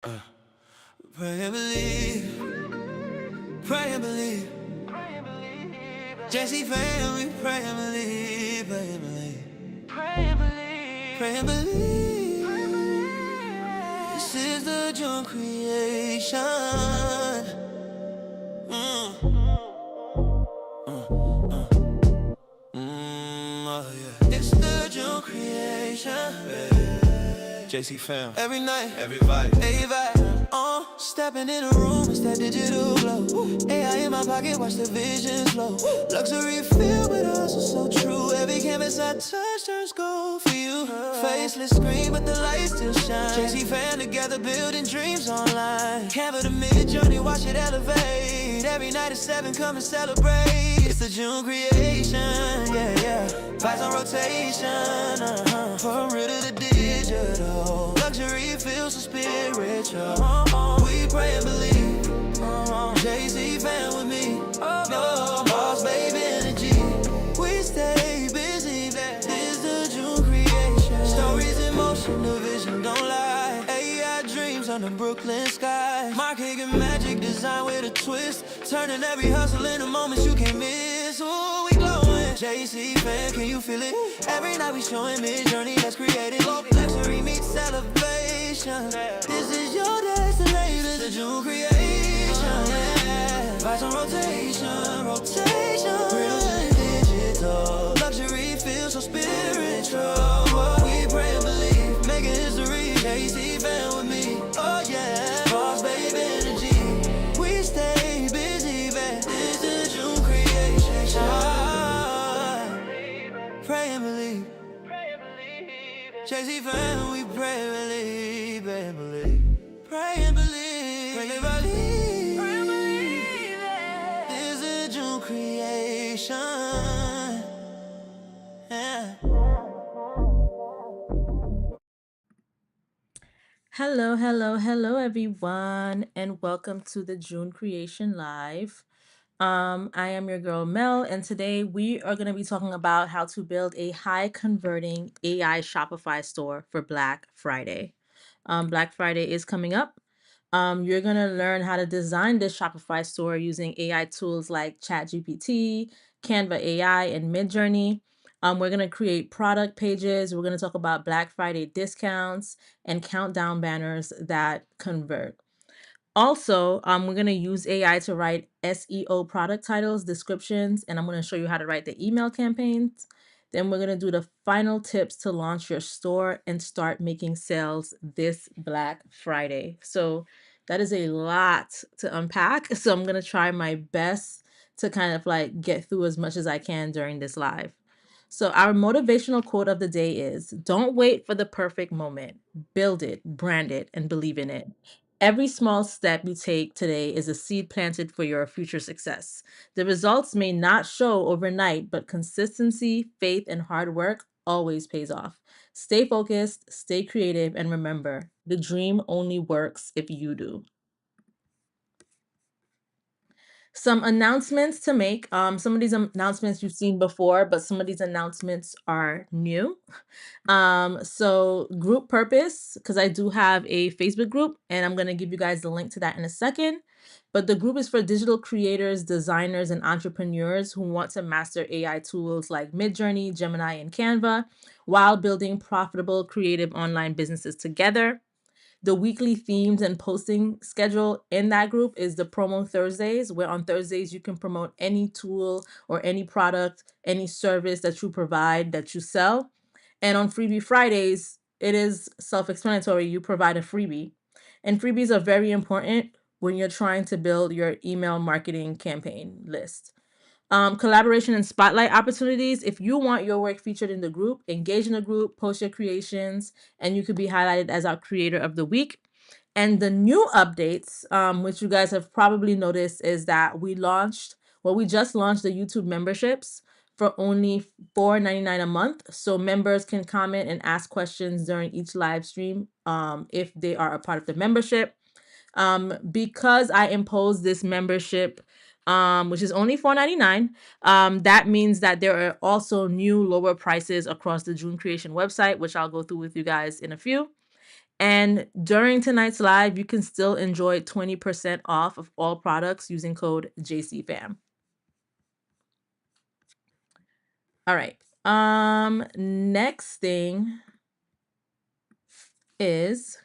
Pray and believe, pray and believe. Jesse family, pray and believe, pray and believe. Pray and believe, pray and believe. This is the Jeune creation. Oh yeah. It's the Jeune creation. JC fam. Every night, every vibe, every vibe. Stepping in a room, it's that digital glow. AI in my pocket, watch the vision flow. Luxury filled with us, so true. Every canvas I touch turns gold for you. Faceless screen, but the light still shine. JC fam together, building dreams online. Canva to MidJourney, watch it elevate. Every night at 7, come and celebrate. It's the Jeune creation, yeah, yeah. Vibes on rotation, from real to the digital. Luxury feels so spiritual. We pray and believe. Jay-Z fan with me. No boss, baby energy. We stay busy. That is the Jeune creation. Stories in motion, the vision don't lie. AI dreams on the Brooklyn sky. Marketing magic design with a twist. Turning every hustle into moments you can't miss. Ooh, we glowing. JC fan, can you feel it? Every night we showing MidJourney that's created. Luxury meets elevation. This is your destination, the Jeune creation. Yeah. Vibes on rotation, rotation. Real and digital. Luxury feels so spiritual. We pray and believe, making history. JC fan with me. Oh yeah, boss baby energy. We stay busy, man. This is Jeune creation. Pray and believe. Jay-Z fan, we pray and believe, pray and believe. Pray and believe, pray and believe. Pray and believe. This is Jeune creation. Yeah. Hello, hello, hello, everyone, and welcome to the Jeune Creation Live. I am your girl Mel, and today we are going to be talking about how to build a high converting AI Shopify store for Black Friday. Black Friday is coming up. You're going to learn how to design this Shopify store using AI tools like ChatGPT, Canva AI, and MidJourney. We're going to create product pages. We're going to talk about Black Friday discounts and countdown banners that convert. Also, we're going to use AI to write SEO product titles, descriptions, and I'm going to show you how to write the email campaigns. Then we're going to do the final tips to launch your store and start making sales this Black Friday. So that is a lot to unpack. So I'm going to try my best to kind of like get through as much as I can during this live. So our motivational quote of the day is, don't wait for the perfect moment. Build it, brand it, and believe in it. Every small step you take today is a seed planted for your future success. The results may not show overnight, but consistency, faith, and hard work always pays off. Stay focused, stay creative, and remember, the dream only works if you do. Some announcements to make. Some of these announcements you've seen before, but some of these announcements are new. So group purpose, because I do have a Facebook group and I'm going to give you guys the link to that in a second. But the group is for digital creators, designers, and entrepreneurs who want to master AI tools like MidJourney, Gemini, and Canva while building profitable creative online businesses together. The weekly themes and posting schedule in that group is the promo Thursdays, where on Thursdays you can promote any tool or any product, any service that you provide, that you sell. And on Freebie Fridays, it is self-explanatory. You provide a freebie. And freebies are very important when you're trying to build your email marketing campaign list. Collaboration and spotlight opportunities. If you want your work featured in the group, engage in the group, post your creations, and you could be highlighted as our creator of the week. And the new updates, which you guys have probably noticed, is that we just launched the YouTube memberships for only $4.99 a month. So members can comment and ask questions during each live stream if they are a part of the membership. Because I imposed this membership, which is only $4.99, that means that there are also new lower prices across the Jeune Creation website, which I'll go through with you guys in a few. And during tonight's live, you can still enjoy 20% off of all products using code JCFAM. All right. Next thing is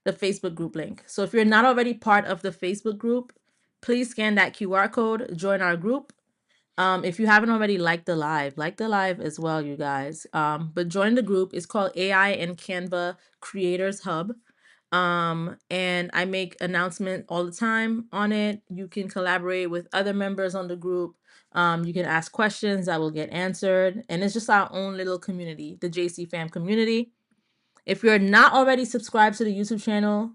the Facebook group link. So if you're not already part of the Facebook group, please scan that QR code, join our group. If you haven't already, like the live as well, you guys. But join the group. It's called AI and Canva Creators Hub. And I make announcement all the time on it. You can collaborate with other members on the group. You can ask questions that will get answered. And it's just our own little community, the JC Fam community. If you're not already subscribed to the YouTube channel,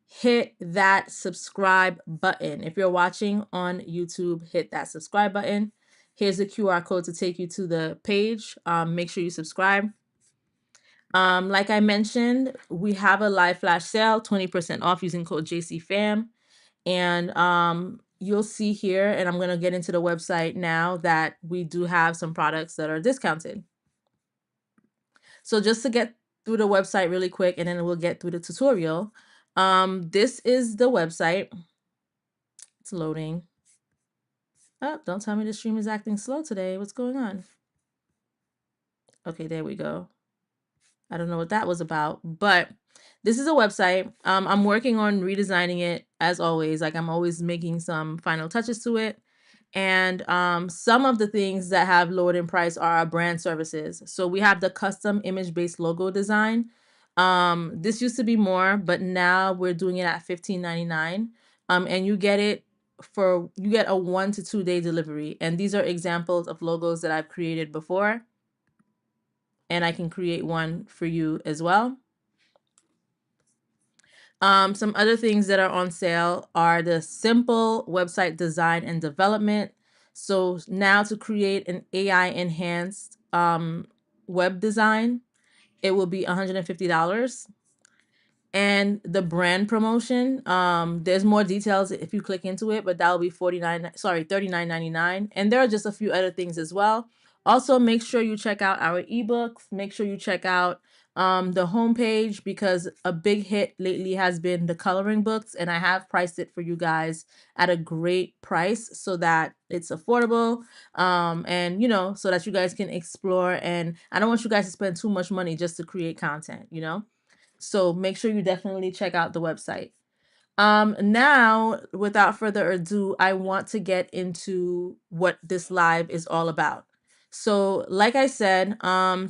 hit that subscribe button. If you're watching on YouTube, hit that subscribe button. Here's the QR code to take you to the page. Make sure you subscribe. Like I mentioned, we have a live flash sale, 20% off using code JCFAM. And you'll see here, and I'm going to get into the website now, that we do have some products that are discounted. So just to get through the website really quick, and then we'll get through the tutorial. This is the website. It's loading. Oh, don't tell me the stream is acting slow today. What's going on? Okay, there we go. I don't know what that was about, but this is a website. I'm working on redesigning it as always. Like, I'm always making some final touches to it. And some of the things that have lowered in price are our brand services. So we have the custom image-based logo design. This used to be more, but now we're doing it at $15.99. And you get a 1 to 2 day delivery. And these are examples of logos that I've created before. And I can create one for you as well. Some other things that are on sale are the simple website design and development. So now to create an AI enhanced web design, it will be $150. And the brand promotion, there's more details if you click into it, but that will be $39.99. And there are just a few other things as well. Also, make sure you check out our ebooks. Make sure you check out the homepage, because a big hit lately has been the coloring books, and I have priced it for you guys at a great price so that it's affordable, and so that you guys can explore. And I don't want you guys to spend too much money just to create content. So make sure you definitely check out the website. Now, without further ado, I want to get into what this live is all about. So like I said,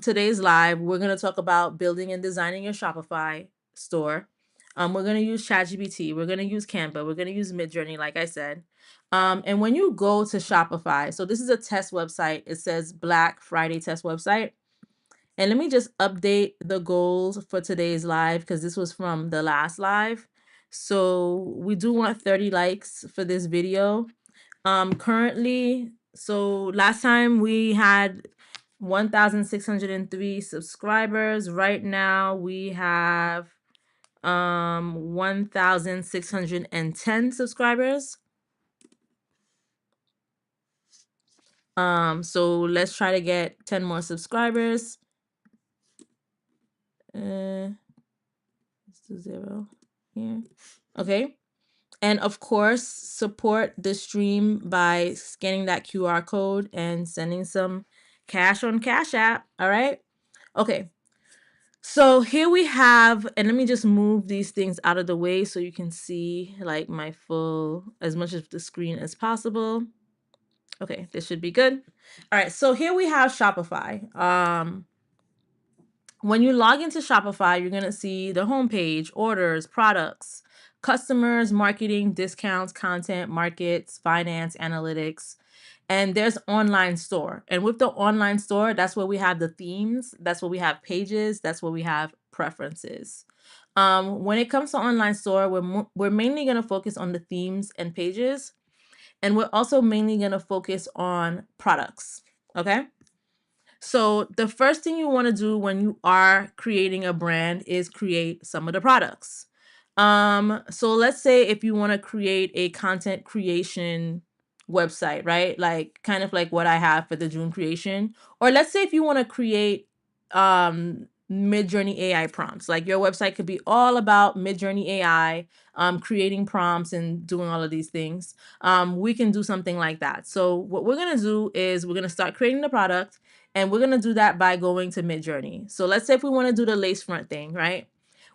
today's live, we're going to talk about building and designing your Shopify store. We're going to use ChatGPT. We're going to use Canva. We're going to use MidJourney, like I said. And when you go to Shopify, so this is a test website. It says Black Friday test website. And let me just update the goals for today's live, because this was from the last live. So we do want 30 likes for this video. Currently, so last time we had 1,603 subscribers. Right now we have 1,610 subscribers. So let's try to get 10 more subscribers. Let's do 0 here. Okay. And of course, support the stream by scanning that QR code and sending some cash on Cash App. All right. Okay. So here we have, and let me just move these things out of the way so you can see like my full, as much of the screen as possible. Okay, this should be good. All right. So here we have Shopify. When you log into Shopify, you're going to see the homepage, orders, products, customers, marketing, discounts, content, markets, finance, analytics, and there's online store. And with the online store, that's where we have the themes, that's where we have pages, that's where we have preferences. When it comes to online store, we're mainly going to focus on the themes and pages, and we're also mainly going to focus on products. Okay. So the first thing you want to do when you are creating a brand is create some of the products. So let's say if you want to create a content creation website, right? Like kind of like what I have for the Jeune creation. Or let's say if you want to create MidJourney AI prompts. Like your website could be all about MidJourney AI, creating prompts and doing all of these things. We can do something like that. So what we're gonna do is we're gonna start creating the product, and we're gonna do that by going to MidJourney. So let's say if we want to do the lace front thing, right?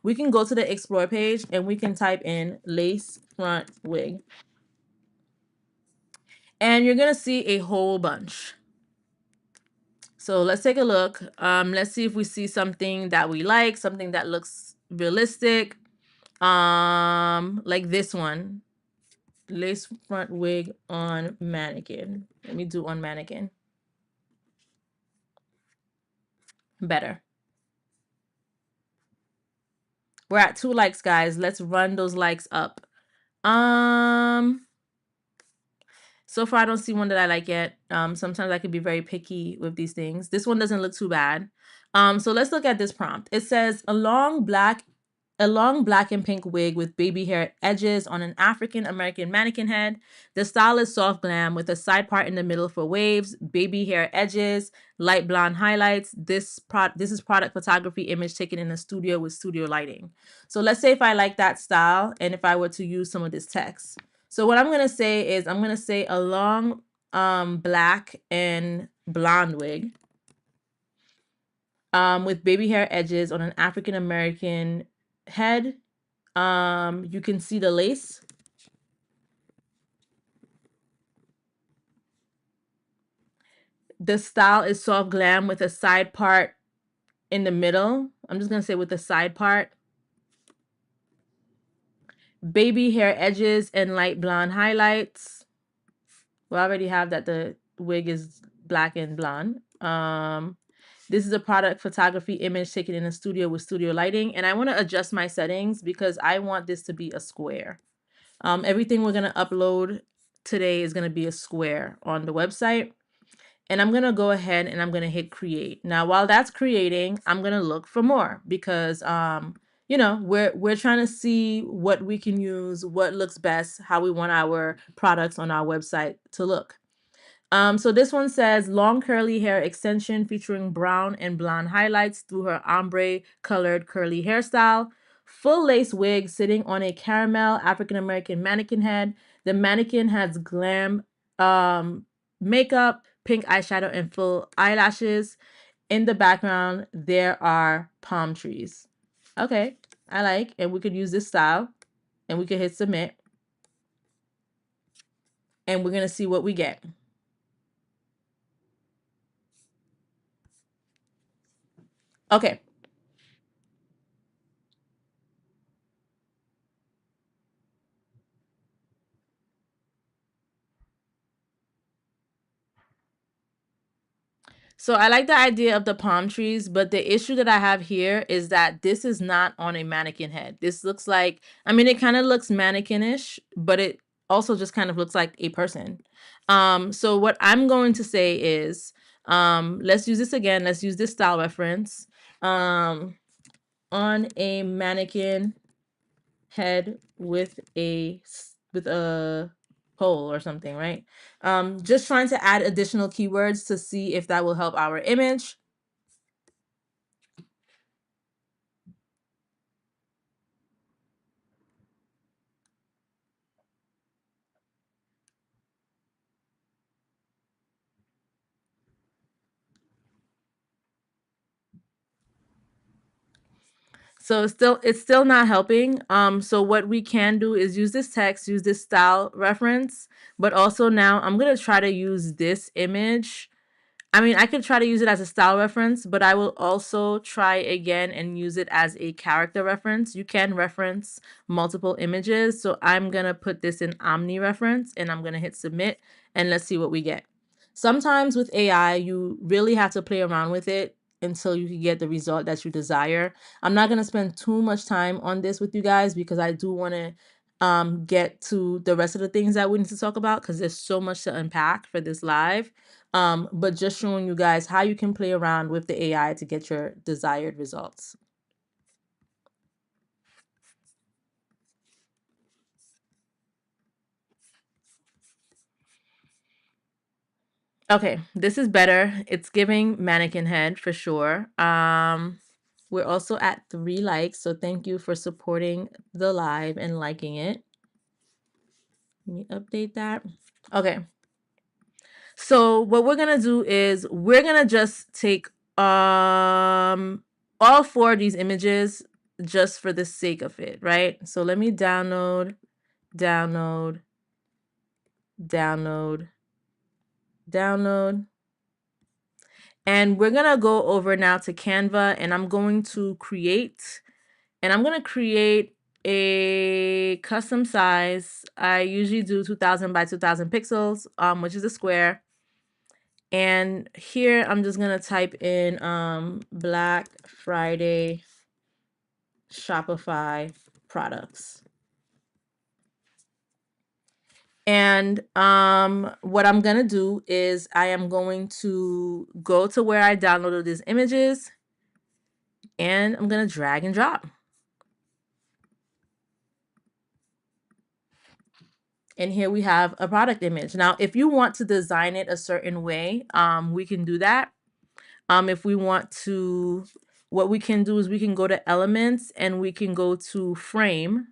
We can go to the explore page and we can type in lace front wig. And you're gonna see a whole bunch. So let's take a look. Let's see if we see something that we like, something that looks realistic. Like this one, lace front wig on mannequin. Let me do on mannequin. Better. We're at 2 likes, guys. Let's run those likes up. So far I don't see one that I like yet. Sometimes I could be very picky with these things. This one doesn't look too bad. So let's look at this prompt. It says a long black and pink wig with baby hair edges on an African American mannequin head. The style is soft glam with a side part in the middle for waves, baby hair edges, light blonde highlights. This is product photography image taken in a studio with studio lighting. So let's say if I like that style and if I were to use some of this text. So what I'm going to say is I'm going to say a long black and blonde wig with baby hair edges on an African American head. You can see the lace. The style is soft glam with a side part in the middle. I'm just going to say with the side part. Baby hair edges and light blonde highlights. We already have that the wig is black and blonde. This is a product photography image taken in a studio with studio lighting. And I want to adjust my settings because I want this to be a square. Everything we're going to upload today is going to be a square on the website. And I'm going to go ahead and I'm going to hit create. Now, while that's creating, I'm going to look for more because, you know, we're trying to see what we can use, what looks best, how we want our products on our website to look. So this one says long curly hair extension featuring brown and blonde highlights through her ombre colored curly hairstyle. Full lace wig sitting on a caramel African American mannequin head. The mannequin has glam makeup, pink eyeshadow, and full eyelashes. In the background, there are palm trees. Okay, I like, and we could use this style, and we could hit submit, and we're gonna see what we get. Okay. So I like the idea of the palm trees, but the issue that I have here is that this is not on a mannequin head. This looks like, I mean, it kind of looks mannequinish, but it also just kind of looks like a person. So what I'm going to say is, let's use this again. Let's use this style reference. On a mannequin head with a pole or something, right? Just trying to add additional keywords to see if that will help our image. So it's still not helping. So what we can do is use this text, use this style reference, but also now I'm gonna try to use this image. I mean, I could try to use it as a style reference, but I will also try again and use it as a character reference. You can reference multiple images. So I'm going to put this in Omni reference and I'm going to hit submit and let's see what we get. Sometimes with AI, you really have to play around with it until you can get the result that you desire. I'm not going to spend too much time on this with you guys because I do want to get to the rest of the things that we need to talk about because there's so much to unpack for this live. But just showing you guys how you can play around with the AI to get your desired results. Okay, this is better. It's giving mannequin head for sure. We're also at 3 likes, so thank you for supporting the live and liking it. Let me update that. Okay. So what we're gonna do is we're gonna just take all 4 of these images just for the sake of it, right? So let me download, download, download, download. And we're gonna go over now to Canva, and I'm going to create, a custom size. I usually do 2000 by 2000 pixels, which is a square. And here I'm just gonna type in Black Friday Shopify products. And what I'm gonna do is I am going to go to where I downloaded these images, and I'm gonna drag and drop. And here we have a product image. Now, if you want to design it a certain way, we can do that. If we want to, what we can do is we can go to elements and we can go to frame.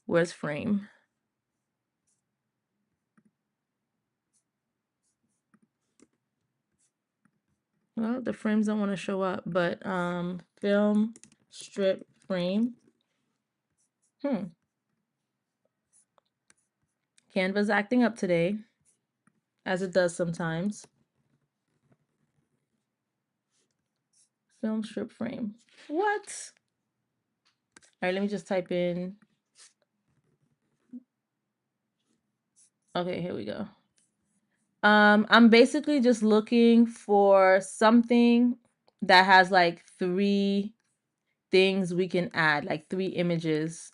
Where's frame? Well, the frames don't want to show up, but film, strip, frame. Canva's acting up today, as it does sometimes. Film, strip, frame. What? All right, let me just type in. Okay, here we go. I'm basically just looking for something that has like 3 things we can add, like 3 images.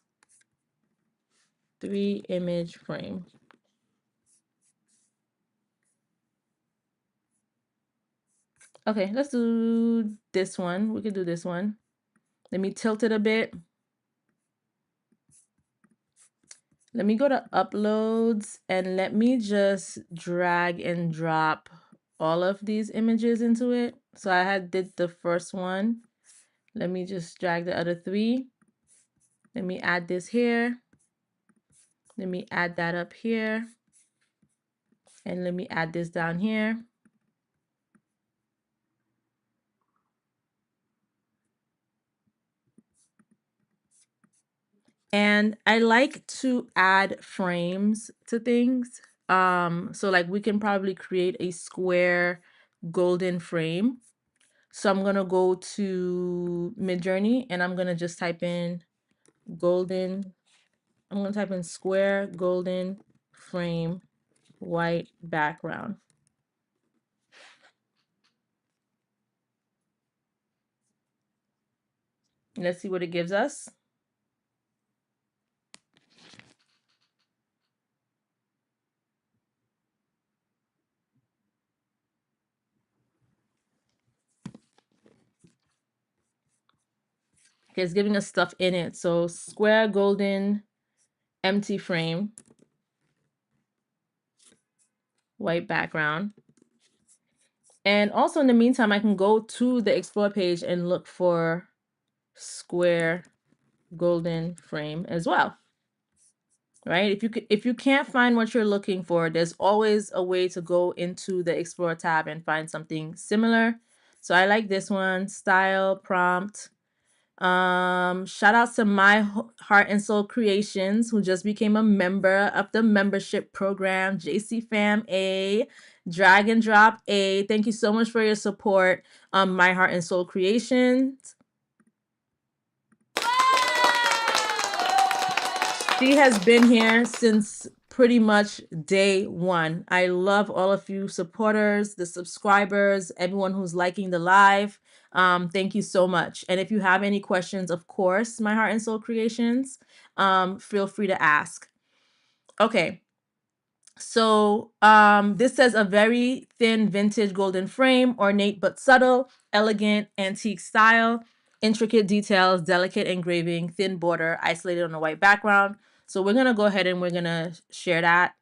3 image frame. Okay, let's do this one. We could do this one. Let me tilt it a bit. Let me go to uploads and let me just drag and drop all of these images into it. So I did the first one. Let me just drag the other 3. Let me add this here. Let me add that up here. And let me add this down here. And I like to add frames to things. So like we can probably create a square golden frame. So I'm gonna go to MidJourney and I'm gonna just type in golden. I'm gonna type in square golden frame white background. Let's see what it gives us. Okay, it's giving us stuff in it. So square golden empty frame white background. And also in the meantime, I can go to the explore page and look for square golden frame as well. Right? If you can't find what you're looking for, there's always a way to go into the explore tab and find something similar. So I like this one, style prompt. Shout out to My Heart and Soul Creations, who just became a member of the membership program. JC Fam A, Drag and Drop A. Thank you so much for your support. My Heart and Soul Creations. She has been here since pretty much day 1. I love all of you supporters, the subscribers, everyone who's liking the live. Thank you so much. And if you have any questions, of course, My Heart and Soul Creations, feel free to ask. Okay. So this says a very thin vintage golden frame, ornate but subtle, elegant antique style, intricate details, delicate engraving, thin border, isolated on a white background. So we're going to go ahead and we're going to share that.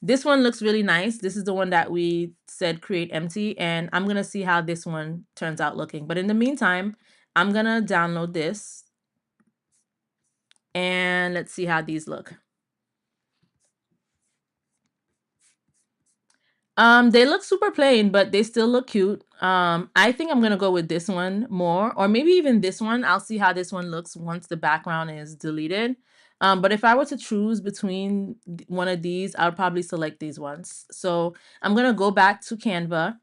This one looks really nice. This is the one that we said create empty, and I'm gonna see how this one turns out looking. But in the meantime, I'm gonna download this and let's see how these look. They look super plain, but they still look cute. I think I'm gonna go with this one more, or maybe even this one. I'll see how this one looks once the background is deleted. But if I were to choose between one of these, I would probably select these ones. So I'm gonna go back to Canva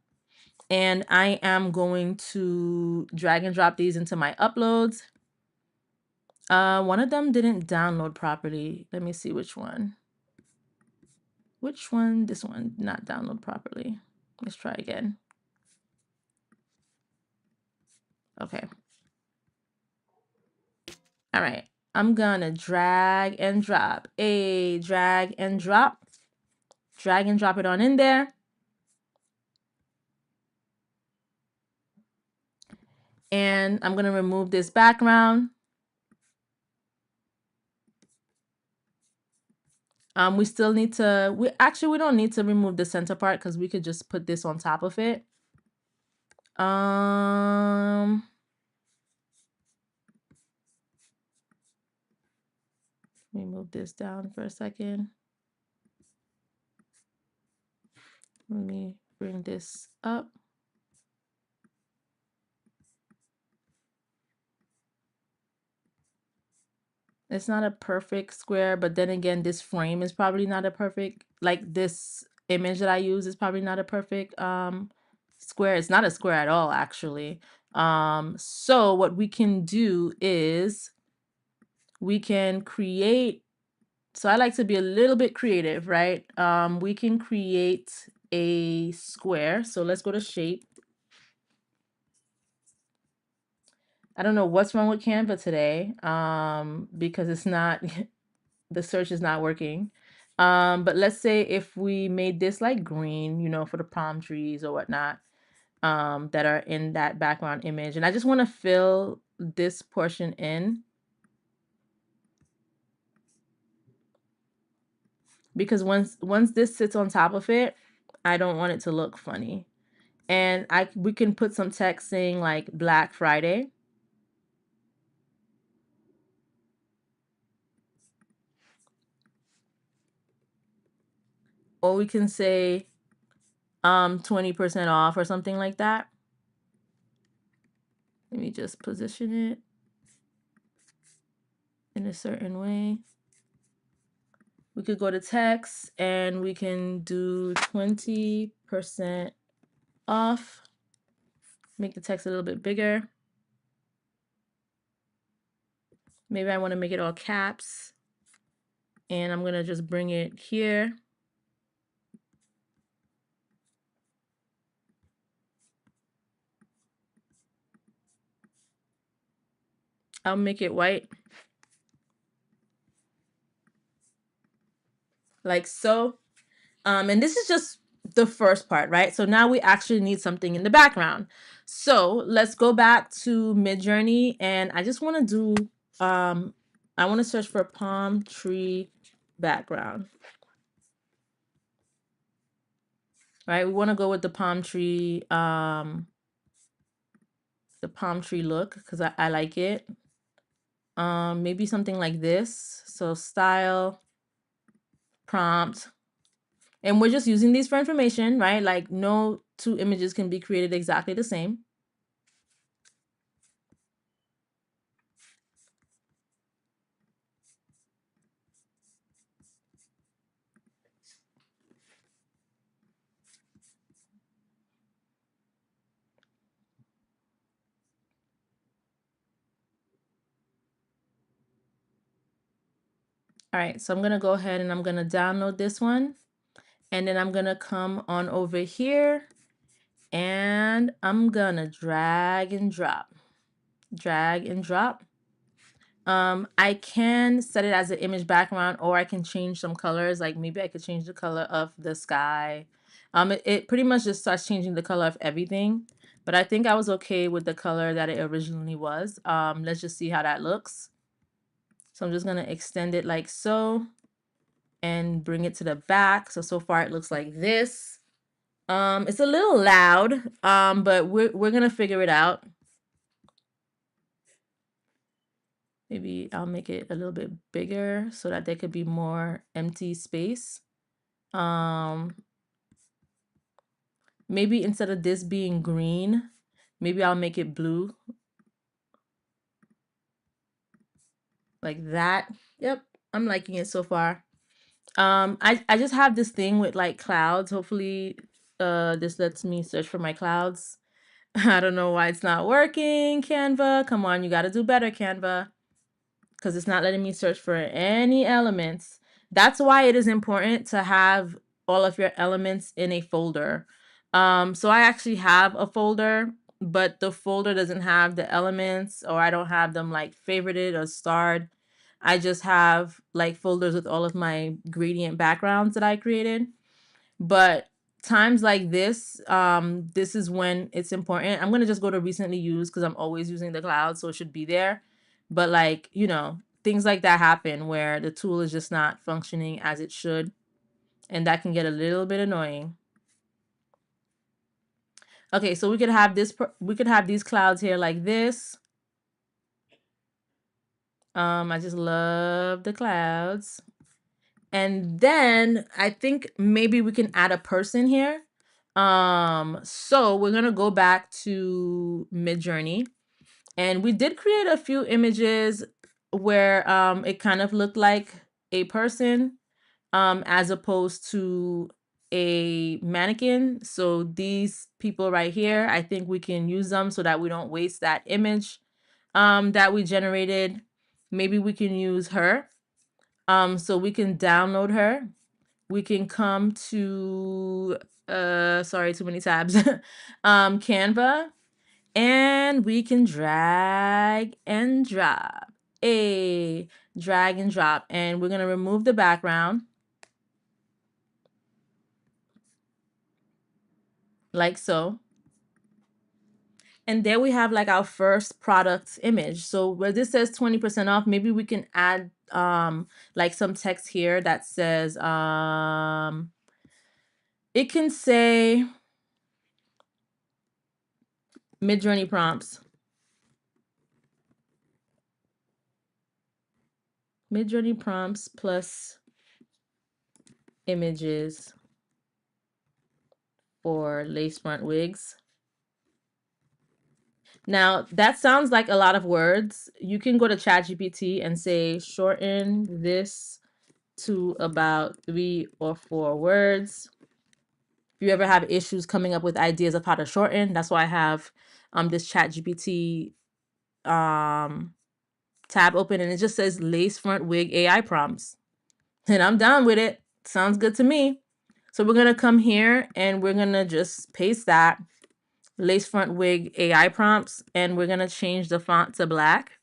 and I am going to drag and drop these into my uploads. One of them didn't download properly. Let me see which one. Which one? This one did not download properly. Let's try again. Okay. All right. I'm gonna drag and drop. Drag and drop. Drag and drop it on in there. And I'm gonna remove this background. We still need to, we don't need to remove the center part because we could just put this on top of it. Let me move this down for a second. Let me bring this up. It's not a perfect square, but then again, this frame is probably not a perfect, like this image that I use is probably not a perfect square. It's not a square at all, actually. So what we can do is we can create, so I like to be a little bit creative, right? We can create a square. So let's go to shape. I don't know what's wrong with Canva today, because it's not, the search is not working. But let's say if we made this like green, you know, for the palm trees or whatnot, that are in that background image. And I just want to fill this portion in because once this sits on top of it, I don't want it to look funny. And we can put some text saying like Black Friday. Or we can say 20% off or something like that. Let me just position it in a certain way. We could go to text and we can do 20% off. Make the text a little bit bigger. Maybe I want to make it all caps. And I'm going to just bring it here. I'll make it white. Like so. And this is just the first part, right? So now we actually need something in the background. So let's go back to MidJourney and I just want to do, I want to search for palm tree background. Right? We want to go with the palm tree look because I like it. Maybe something like this. So style, prompt. And we're just using these for information, right? Like no two images can be created exactly the same. All right, so I'm gonna go ahead and I'm gonna download this one. And then I'm gonna come on over here and I'm gonna drag and drop. Drag and drop. I can set it as an image background or I can change some colors. Like maybe I could change the color of the sky. It pretty much just starts changing the color of everything. But I think I was okay with the color that it originally was. Let's just see how that looks. So I'm just gonna extend it like so. and bring it to the back. So far it looks like this. It's a little loud, but we're gonna figure it out. Maybe I'll make it a little bit bigger so that there could be more empty space. Maybe instead of this being green, maybe I'll make it blue. Like that. Yep, I'm liking it so far. I just have this thing with like clouds. Hopefully, this lets me search for my clouds. I don't know why it's not working, Canva. Come on, you got to do better, Canva, because it's not letting me search for any elements. That's why it is important to have all of your elements in a folder. So I actually have a folder, but the folder doesn't have the elements, or I don't have them like favorited or starred. I just have like folders with all of my gradient backgrounds that I created. But times like this, this is when it's important. I'm going to just go to recently used because I'm always using the cloud, so it should be there. But like, things like that happen where the tool is just not functioning as it should. And that can get a little bit annoying. Okay, so we could have these clouds here like this. I just love the clouds. And then I think maybe we can add a person here. So we're going to go back to MidJourney, and we did create a few images where it kind of looked like a person as opposed to a mannequin. So these people right here, I think we can use them so that we don't waste that image that we generated. Maybe we can use her. So we can download her. We can come to sorry, too many tabs. Canva, and we can drag and drop. Drag and drop. And we're going to remove the background like so. And there we have like our first product image. So where this says 20% off, maybe we can add like some text here that says it can say MidJourney prompts. MidJourney prompts plus images for lace front wigs. Now, that sounds like a lot of words. You can go to ChatGPT and say, shorten this to about 3 or 4 words. If you ever have issues coming up with ideas of how to shorten, that's why I have this ChatGPT tab open, and it just says lace front wig AI prompts. And I'm down with it. Sounds good to me. So we're going to come here and we're going to just paste that lace front wig AI prompts, and we're going to change the font to black.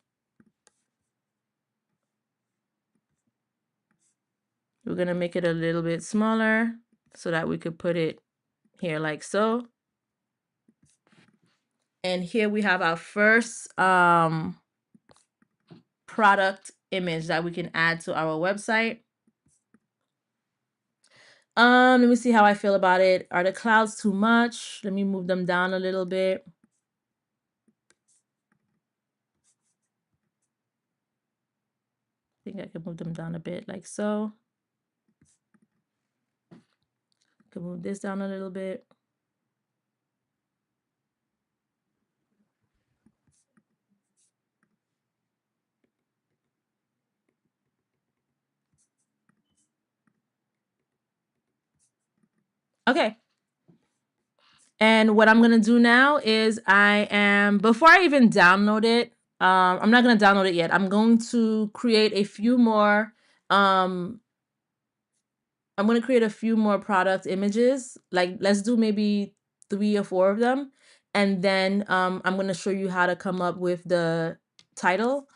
We're going to make it a little bit smaller so that we could put it here like so. And here we have our first product image that we can add to our website. Let me see how I feel about it. Are the clouds too much? Let me move them down a little bit. I think I can move them down a bit like so. I can move this down a little bit. Okay. And what I'm going to do now is before I even download it, I'm not going to download it yet. I'm going to create a few more, product images. Like, let's do maybe 3 or 4 of them. And then I'm going to show you how to come up with the title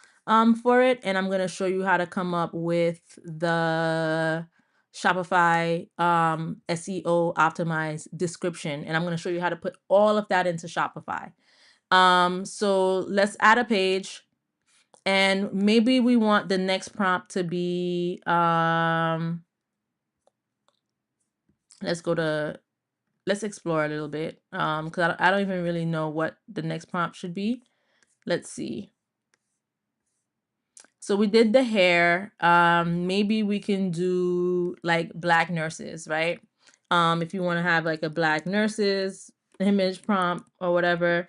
for it. And I'm going to show you how to come up with the Shopify SEO optimized description. And I'm going to show you how to put all of that into Shopify. So let's add a page. And maybe we want the next prompt to be let's explore a little bit. Because I don't even really know what the next prompt should be. Let's see. So we did the hair. Maybe we can do like black nurses, right? If you want to have like a black nurses image prompt or whatever,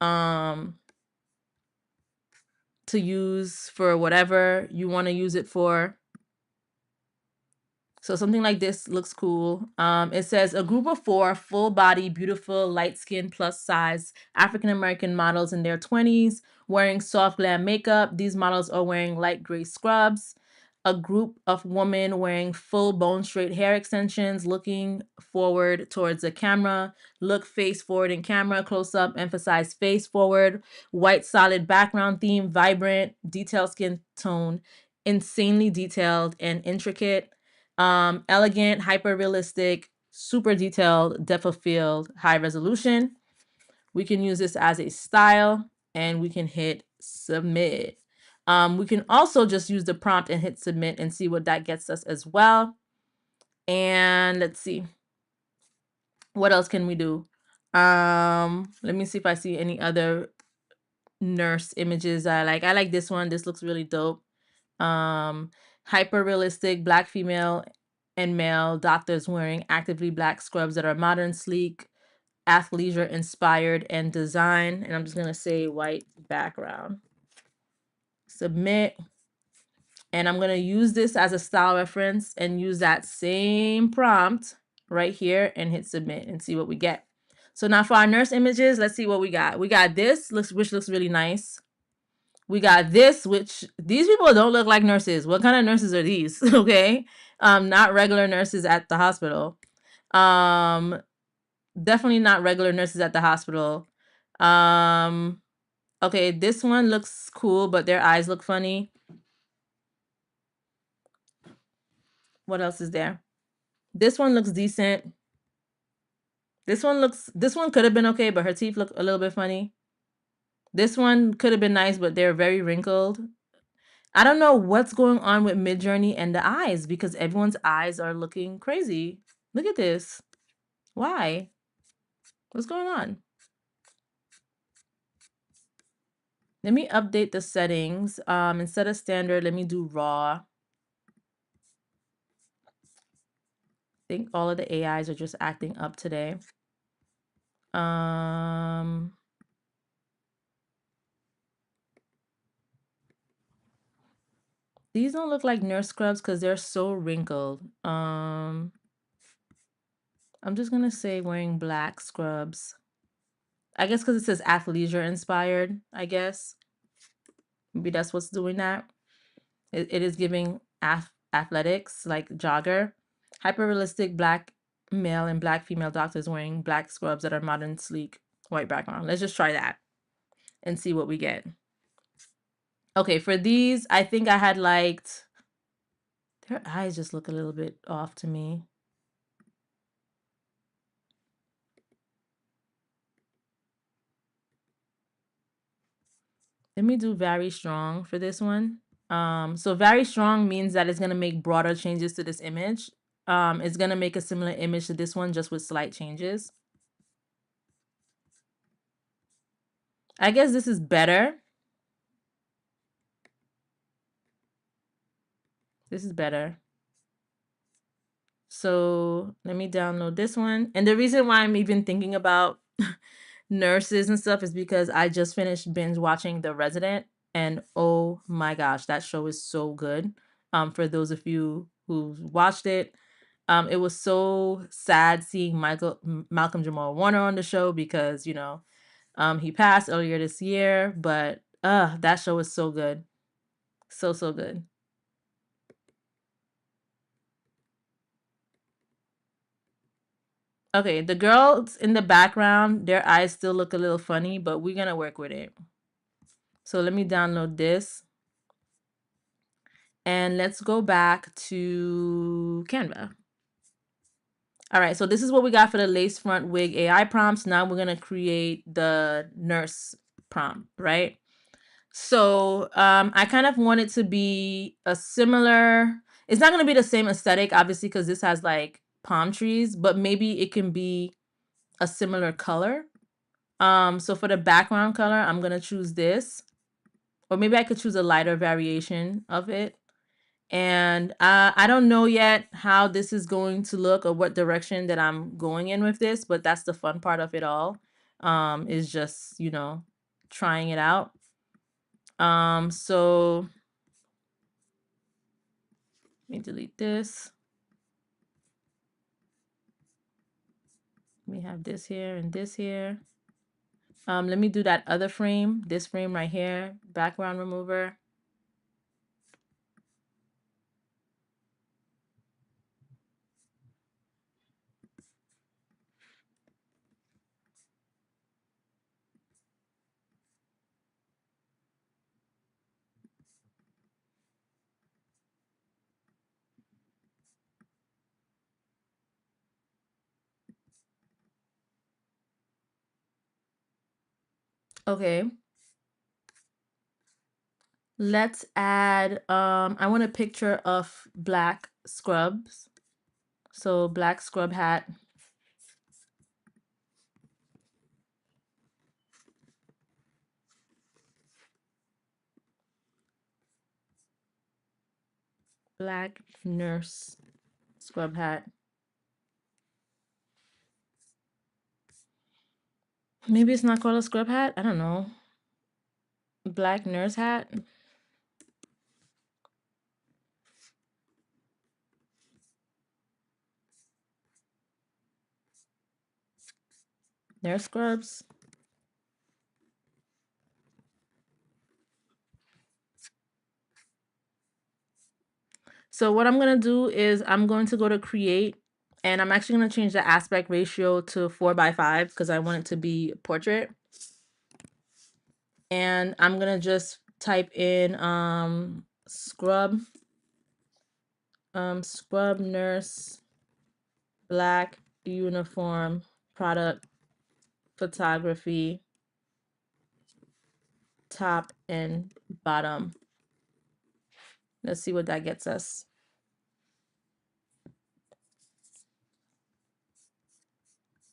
to use for whatever you want to use it for. So something like this looks cool. It says a group of 4 full body, beautiful, light skin, plus size African American models in their 20s wearing soft glam makeup. These models are wearing light gray scrubs. A group of women wearing full bone straight hair extensions, looking forward towards the camera. Look face forward in camera, close up, emphasize face forward. White solid background theme, vibrant, detailed skin tone, insanely detailed and intricate. Elegant, hyper realistic, super detailed, depth of field, high resolution. We can use this as a style and we can hit submit. We can also just use the prompt and hit submit and see what that gets us as well. And let's see. What else can we do? Let me see if I see any other nurse images I like. I like this one. This looks really dope. Hyper realistic black female and male doctors wearing actively black scrubs that are modern, sleek, athleisure inspired and design. And I'm just going to say white background. Submit. And I'm going to use this as a style reference and use that same prompt right here and hit submit and see what we get. So now for our nurse images, let's see what we got. We got this, which looks really nice. We got this, which these people don't look like nurses. What kind of nurses are these? Okay. Not regular nurses at the hospital. Definitely not regular nurses at the hospital. Okay, this one looks cool, but their eyes look funny. What else is there? This one looks decent. This one could have been okay, but her teeth look a little bit funny. This one could have been nice, but they're very wrinkled. I don't know what's going on with MidJourney and the eyes because everyone's eyes are looking crazy. Look at this. Why? What's going on? Let me update the settings. Instead of standard, let me do raw. I think all of the AIs are just acting up today. These don't look like nurse scrubs because they're so wrinkled. I'm just gonna say wearing black scrubs. I guess because it says athleisure inspired, I guess. Maybe that's what's doing that. It is giving athletics, like jogger. Hyper realistic black male and black female doctors wearing black scrubs that are modern, sleek, white background. Let's just try that and see what we get. Okay, for these, I think I had liked, their eyes just look a little bit off to me. Let me do very strong for this one. So very strong means that it's going to make broader changes to this image. It's going to make a similar image to this one just with slight changes. I guess this is better. This is better. So let me download this one. And the reason why I'm even thinking about nurses and stuff is because I just finished binge watching The Resident. And oh my gosh, that show is so good. For those of you who watched it, it was so sad seeing Malcolm Jamal Warner on the show because, you know, he passed earlier this year. But that show is so good. So good. Okay, the girls in the background, their eyes still look a little funny, but we're going to work with it. So let me download this. And let's go back to Canva. All right, so this is what we got for the lace front wig AI prompts. Now we're going to create the nurse prompt, right? So I kind of want it to be a similar, it's not going to be the same aesthetic, obviously, because this has like palm trees, but maybe it can be a similar color. So for the background color, I'm gonna choose this, or maybe I could choose a lighter variation of it. And I don't know yet how this is going to look or what direction that I'm going in with this, but that's the fun part of it all, is just, trying it out. So let me delete this. We have this here and this here. Let me do that other frame, this frame right here, background remover. Okay. Let's add, I want a picture of black scrubs. So black scrub hat. Black nurse scrub hat. Maybe it's not called a scrub hat. I don't know. Black nurse hat. Nurse scrubs. So what I'm going to do is I'm going to go to create, and I'm actually going to change the aspect ratio to 4:5 because I want it to be portrait. And I'm going to just type in scrub nurse black uniform product photography top and bottom. Let's see what that gets us.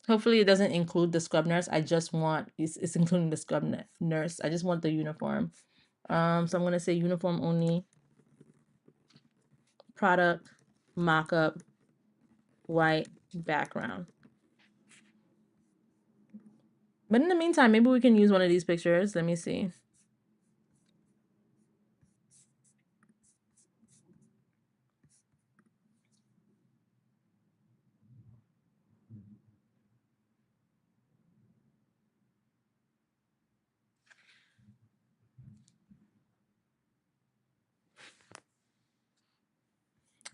Hopefully it doesn't include the scrub nurse. I just want, it's including the scrub nurse. I just want the uniform. So I'm going to say uniform only, product, mock-up, white background. But in the meantime, maybe we can use one of these pictures. Let me see.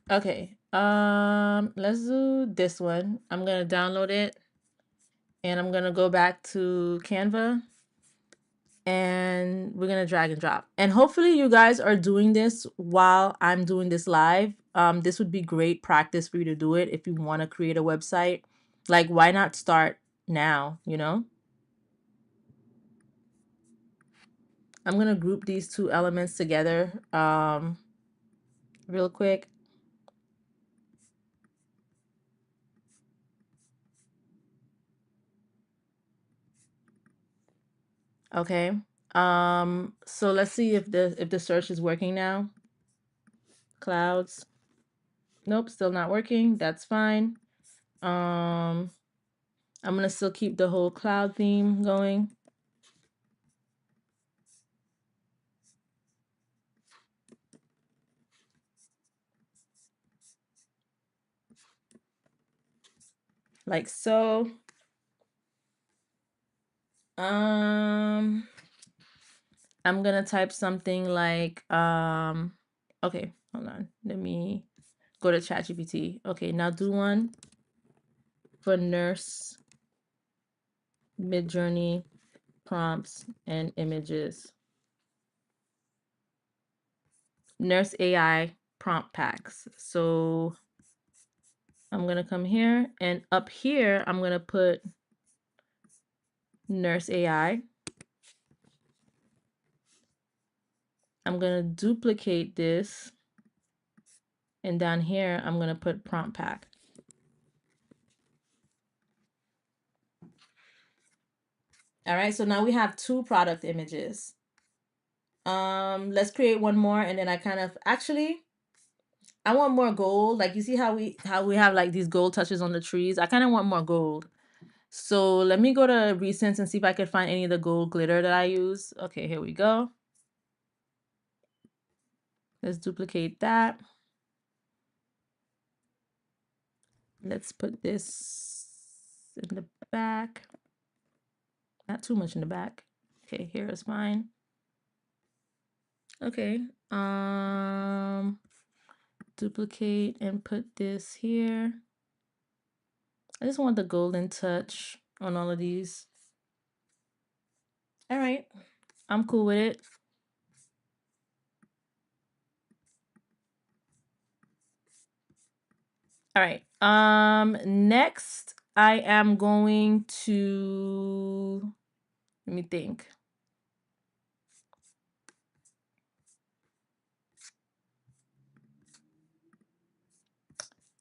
Okay, let's do this one. I'm going to download it, and I'm going to go back to Canva, and we're going to drag and drop. And hopefully you guys are doing this while I'm doing this live. This would be great practice for you to do it if you want to create a website. Like, why not start now, I'm going to group these two elements together real quick. Okay. So let's see if the search is working now. Clouds. Nope, still not working. That's fine. I'm gonna still keep the whole cloud theme going. Like so. I'm gonna type something like okay, hold on. Let me go to ChatGPT. Okay, now do one for nurse MidJourney prompts and images. Nurse AI prompt packs. So I'm gonna come here, and up here I'm gonna put nurse AI. I'm gonna duplicate this, and down here I'm gonna put prompt pack. All right, so now we have 2 product images. Let's create one more, and then I kind of actually I want more gold. Like you see how we have like these gold touches on the trees. I kind of want more gold. So let me go to recents and see if I could find any of the gold glitter that I use. Okay, here we go. Let's duplicate that. Let's put this in the back. Not too much in the back. Okay, here is mine. Okay. Duplicate and put this here. I just want the golden touch on all of these. All right. I'm cool with it. All right. Next I am going to let me think.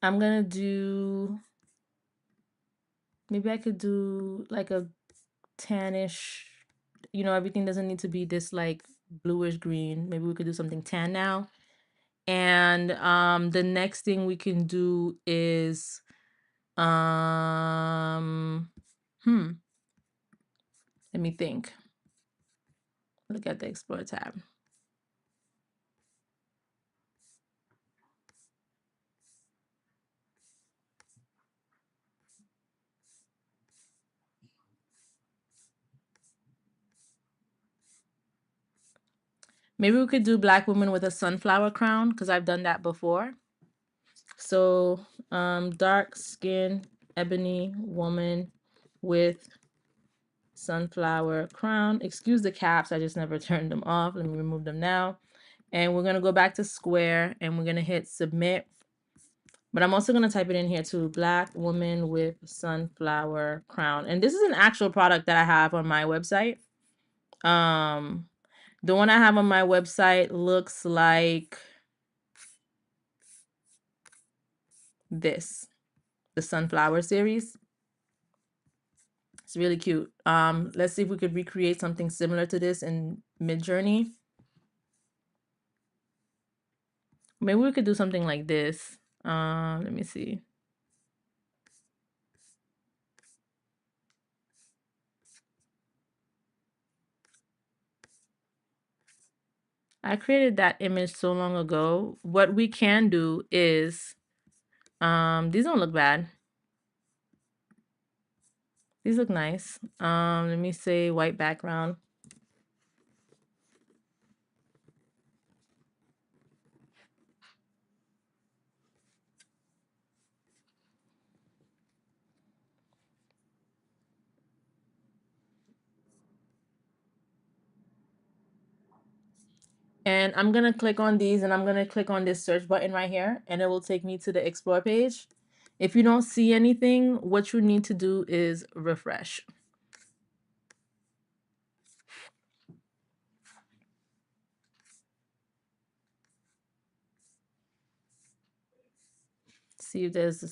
I'm gonna do maybe I could do like a tannish, everything doesn't need to be this like bluish green. Maybe we could do something tan now. And the next thing we can do is let me think. Look at the explore tab. Maybe we could do black woman with a sunflower crown because I've done that before. So dark skin ebony woman with sunflower crown. Excuse the caps, I just never turned them off. Let me remove them now. And we're gonna go back to square and we're gonna hit submit. But I'm also gonna type it in here too. Black woman with sunflower crown. And this is an actual product that I have on my website. The one I have on my website looks like this, the sunflower series. It's really cute. Let's see if we could recreate something similar to this in MidJourney. Maybe we could do something like this. Let me see. I created that image so long ago. What we can do is, these don't look bad. These look nice. Let me say white background. And I'm gonna click on these and I'm gonna click on this search button right here and it will take me to the explore page. If you don't see anything, what you need to do is refresh. See if there's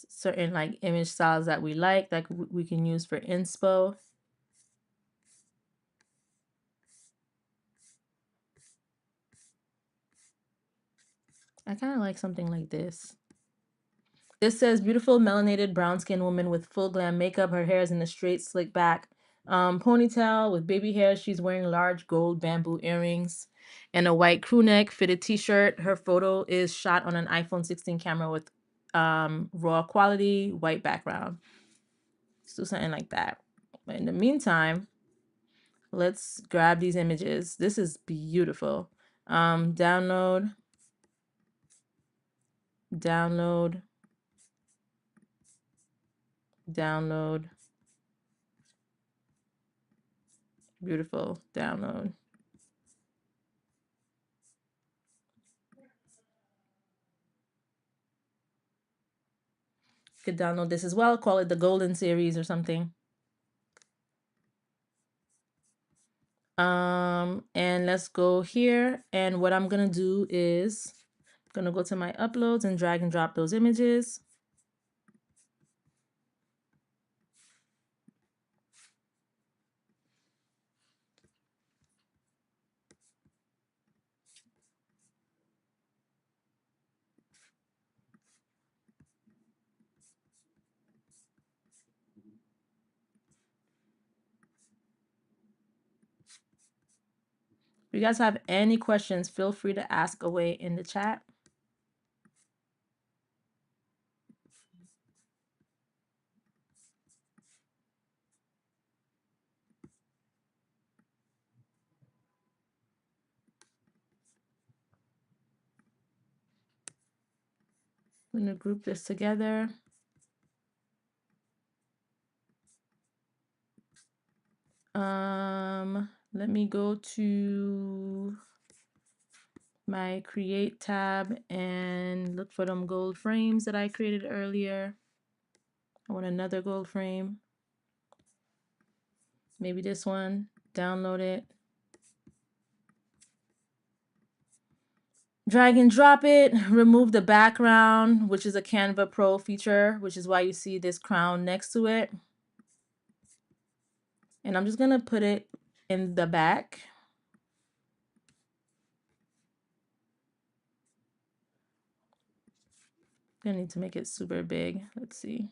certain like image styles that we like that we can use for inspo. I kind of like something like this. This says beautiful melanated brown skinned woman with full glam makeup. Her hair is in a straight slick back ponytail with baby hair. She's wearing large gold bamboo earrings and a white crew neck fitted t-shirt. Her photo is shot on an iPhone 16 camera with raw quality white background. Let's do something like that. But in the meantime, let's grab these images. This is beautiful. Download. Beautiful. Download. You could download this as well. Call it the Golden Series or something. And let's go here. And what I'm gonna do is I'm gonna go to my uploads and drag and drop those images. If you guys have any questions, feel free to ask away in the chat. I'm going to group this together. Let me go to my create tab and look for them gold frames that I created earlier. I want another gold frame. Maybe this one. Download it. Drag and drop it. Remove the background, which is a Canva Pro feature, which is why you see this crown next to it. And I'm just going to put it in the back. I need to make it super big. Let's see.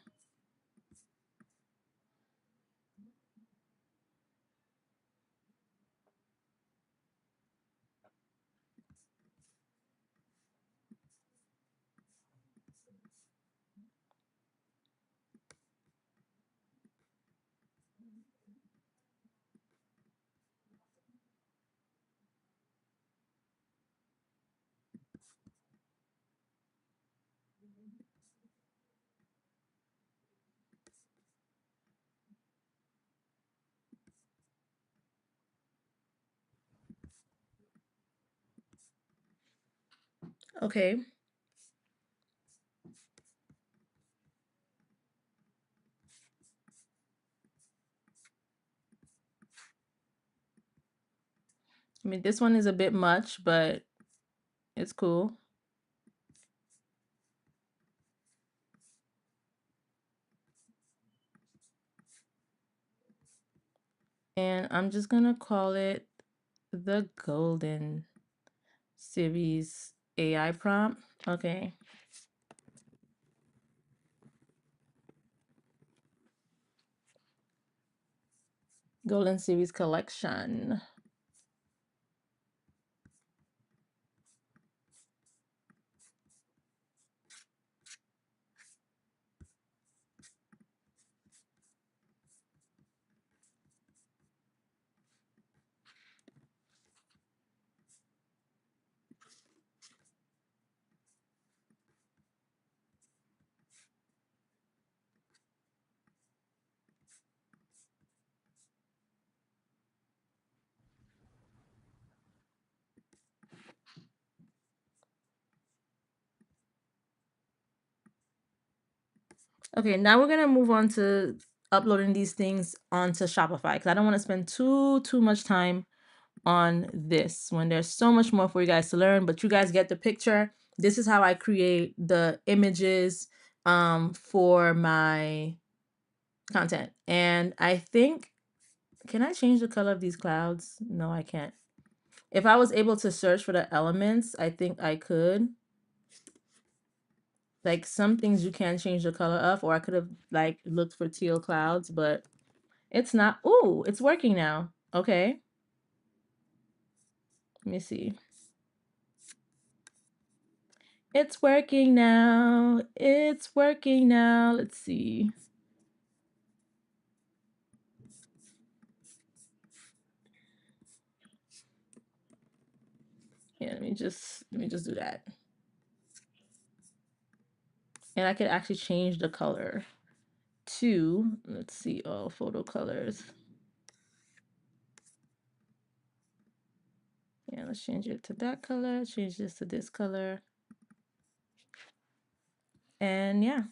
Okay. I mean, this one is a bit much, but it's cool. And I'm just going to call it the Golden Series AI prompt. Okay. Golden Series collection. Okay, now we're gonna move on to uploading these things onto Shopify because I don't want to spend too much time on this when there's so much more for you guys to learn, but you guys get the picture. This is how I create the images for my content. And I think, can I change the color of these clouds? No, I can't. If I was able to search for the elements, I think I could. Like some things you can change the color of, or I could have like looked for teal clouds, but it's not. Ooh, it's working now. Okay. Let me see. It's working now. It's working now. Let's see. Yeah, let me just do that. And I could actually change the color to, let's see, all photo colors. Yeah, let's change it to that color, change this to this color. And yeah.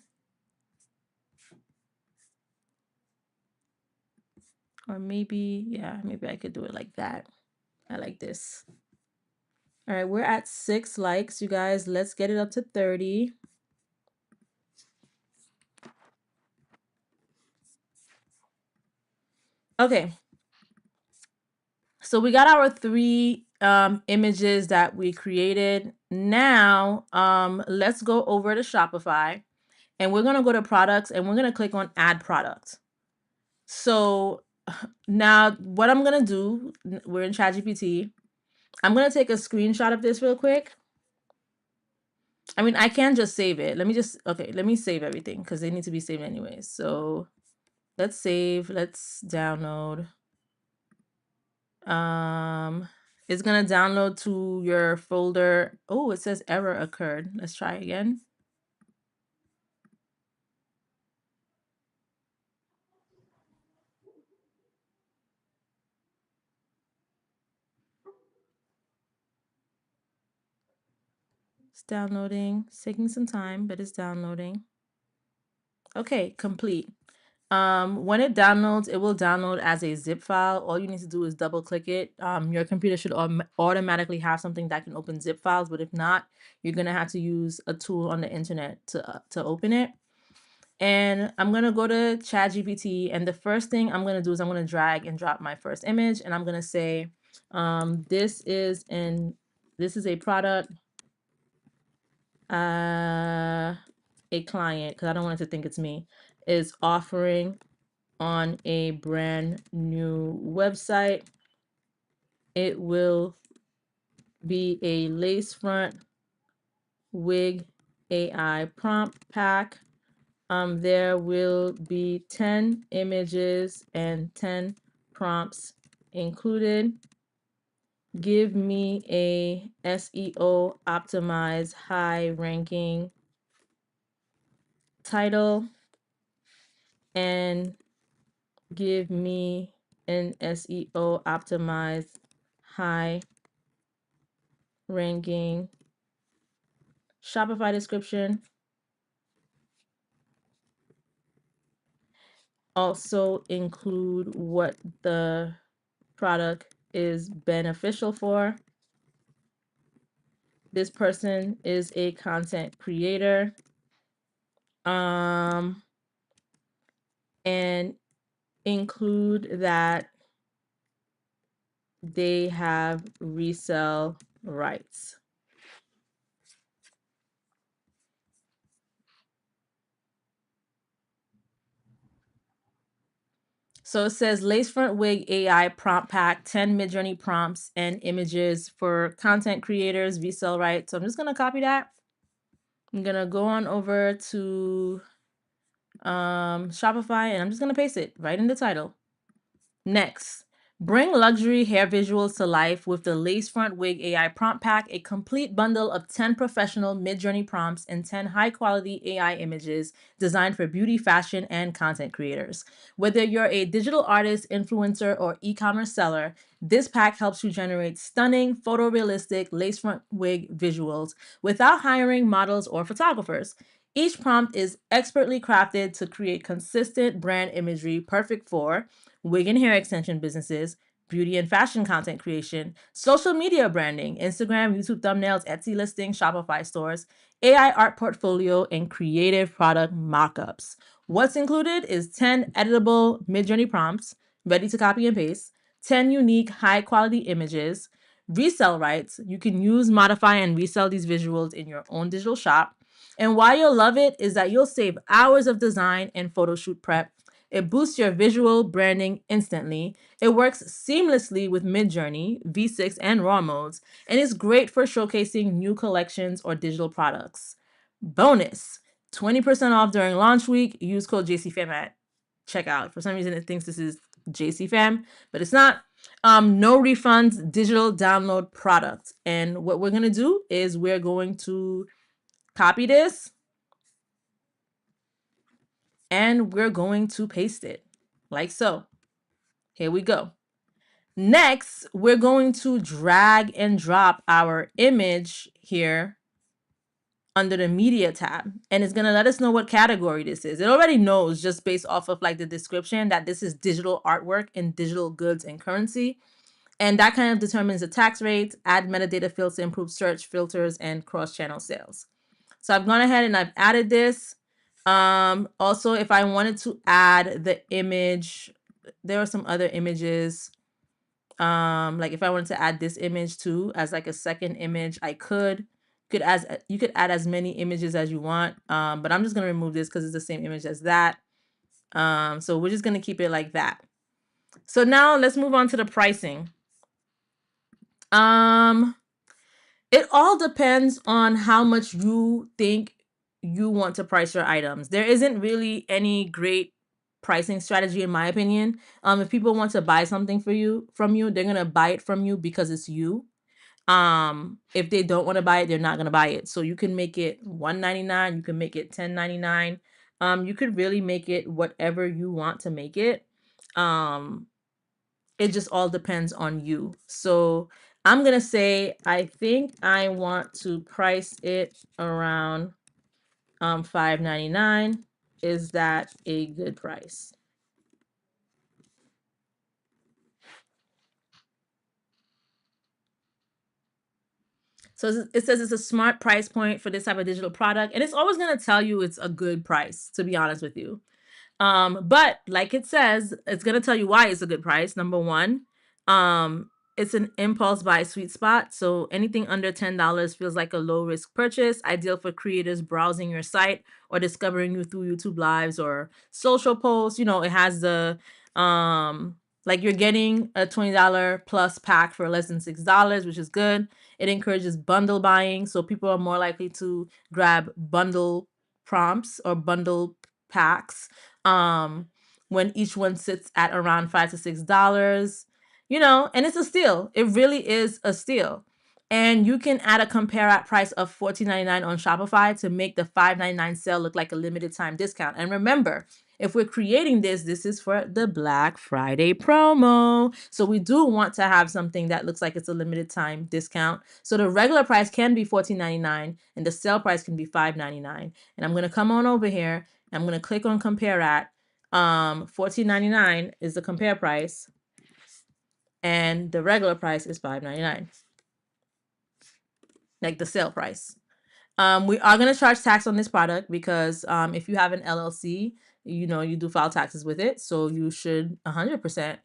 Or maybe, yeah, maybe I could do it like that. I like this. All right, we're at 6 likes, you guys. Let's get it up to 30. Okay. So we got our 3 images that we created. Now, let's go over to Shopify and we're going to go to products and we're going to click on add product. So now what I'm going to do, we're in ChatGPT. I'm going to take a screenshot of this real quick. I mean, I can just save it. Let me save everything because they need to be saved anyways. So let's save, let's download. It's going to download to your folder. Oh, it says error occurred. Let's try again. It's downloading. It's taking some time, but it's downloading. Okay, complete. When it downloads, it will download as a zip file. All you need to do is double click it. Your computer should automatically have something that can open zip files, but if not, you're gonna have to use a tool on the internet to open it. And I'm gonna go to ChatGPT, and the first thing I'm gonna do is I'm gonna drag and drop my first image, and I'm gonna say, this is a product, a client, because I don't want it to think it's me, is offering on a brand new website. It will be a lace front wig AI prompt pack. There will be 10 images and 10 prompts included. Give me a SEO optimized high ranking title and give me an SEO optimized high ranking Shopify description. Also include what the product is beneficial for. This person is a content creator. And include that they have resale rights. So it says lace front wig AI prompt pack, 10 MidJourney prompts and images for content creators, resale rights. So I'm just going to copy that. I'm going to go on over to Shopify, and I'm just going to paste it right in the title. Next, bring luxury hair visuals to life with the Lace Front Wig AI Prompt Pack, a complete bundle of 10 professional MidJourney prompts and 10 high-quality AI images designed for beauty, fashion, and content creators. Whether you're a digital artist, influencer, or e-commerce seller, this pack helps you generate stunning, photorealistic lace front wig visuals without hiring models or photographers. Each prompt is expertly crafted to create consistent brand imagery perfect for wig and hair extension businesses, beauty and fashion content creation, social media branding, Instagram, YouTube thumbnails, Etsy listings, Shopify stores, AI art portfolio, and creative product mockups. What's included is 10 editable MidJourney prompts, ready to copy and paste, 10 unique high-quality images, resell rights. You can use, modify, and resell these visuals in your own digital shop. And why you'll love it is that you'll save hours of design and photo shoot prep. It boosts your visual branding instantly. It works seamlessly with MidJourney, V6, and RAW modes, and is great for showcasing new collections or digital products. Bonus, 20% off during launch week. Use code JCFAM at checkout. For some reason, it thinks this is JCFAM, but it's not. No refunds, digital download product. And what we're going to do is we're going to copy this and we're going to paste it like so. Here we go. Next, we're going to drag and drop our image here under the media tab, and it's going to let us know what category this is. It already knows just based off of like the description that this is digital artwork in digital goods and currency. And that kind of determines the tax rates, add metadata fields to improve search filters and cross-channel sales. So I've gone ahead and I've added this. Also, if I wanted to add the image, there are some other images. Like if I wanted to add this image too as like a second image, I could. You could add as many images as you want. But I'm just gonna remove this because it's the same image as that. So we're just gonna keep it like that. So now let's move on to the pricing. Um, it all depends on how much you think you want to price your items. There isn't really any great pricing strategy in my opinion. If people want to buy something from you, they're gonna buy it from you because it's you. If they don't want to buy it, they're not gonna buy it. So you can make it $1.99, you can make it $10.99. You could really make it whatever you want to make it. Um, it just all depends on you. So I'm gonna say I think I want to price it around $5.99. Is that a good price? So it says it's a smart price point for this type of digital product, and it's always gonna tell you it's a good price, to be honest with you. But like it says, it's gonna tell you why it's a good price. Number one, it's an impulse buy sweet spot. So anything under $10 feels like a low risk purchase, ideal for creators browsing your site or discovering you through YouTube lives or social posts. It has the like you're getting a $20 plus pack for less than $6, which is good. It encourages bundle buying, so people are more likely to grab bundle prompts or bundle packs um when each one sits at around $5 to $6, and it's a steal. It really is a steal. And you can add a compare at price of $14.99 on Shopify to make the $5.99 sale look like a limited time discount. And remember, if we're creating this is for the Black Friday promo. So we do want to have something that looks like it's a limited time discount. So the regular price can be $14.99 and the sale price can be $5.99. And I'm going to come on over here. I'm going to click on compare at. $14.99 is the compare price and the regular price is $5.99, like the sale price. We are going to charge tax on this product because if you have an LLC, you do file taxes with it. So you should 100%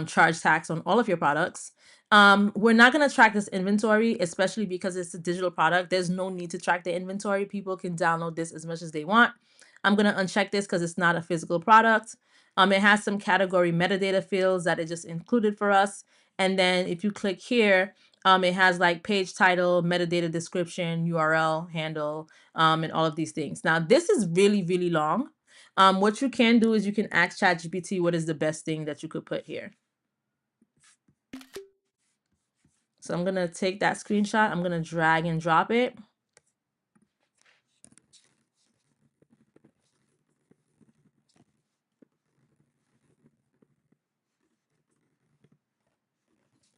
charge tax on all of your products. We're not going to track this inventory, especially because it's a digital product. There's no need to track the inventory. People can download this as much as they want. I'm going to uncheck this because it's not a physical product. It has some category metadata fields that it just included for us. And then if you click here, it has like page title, metadata description, URL, handle, and all of these things. Now, this is really, really long. What you can do is you can ask ChatGPT what is the best thing that you could put here. So I'm going to take that screenshot. I'm going to drag and drop it.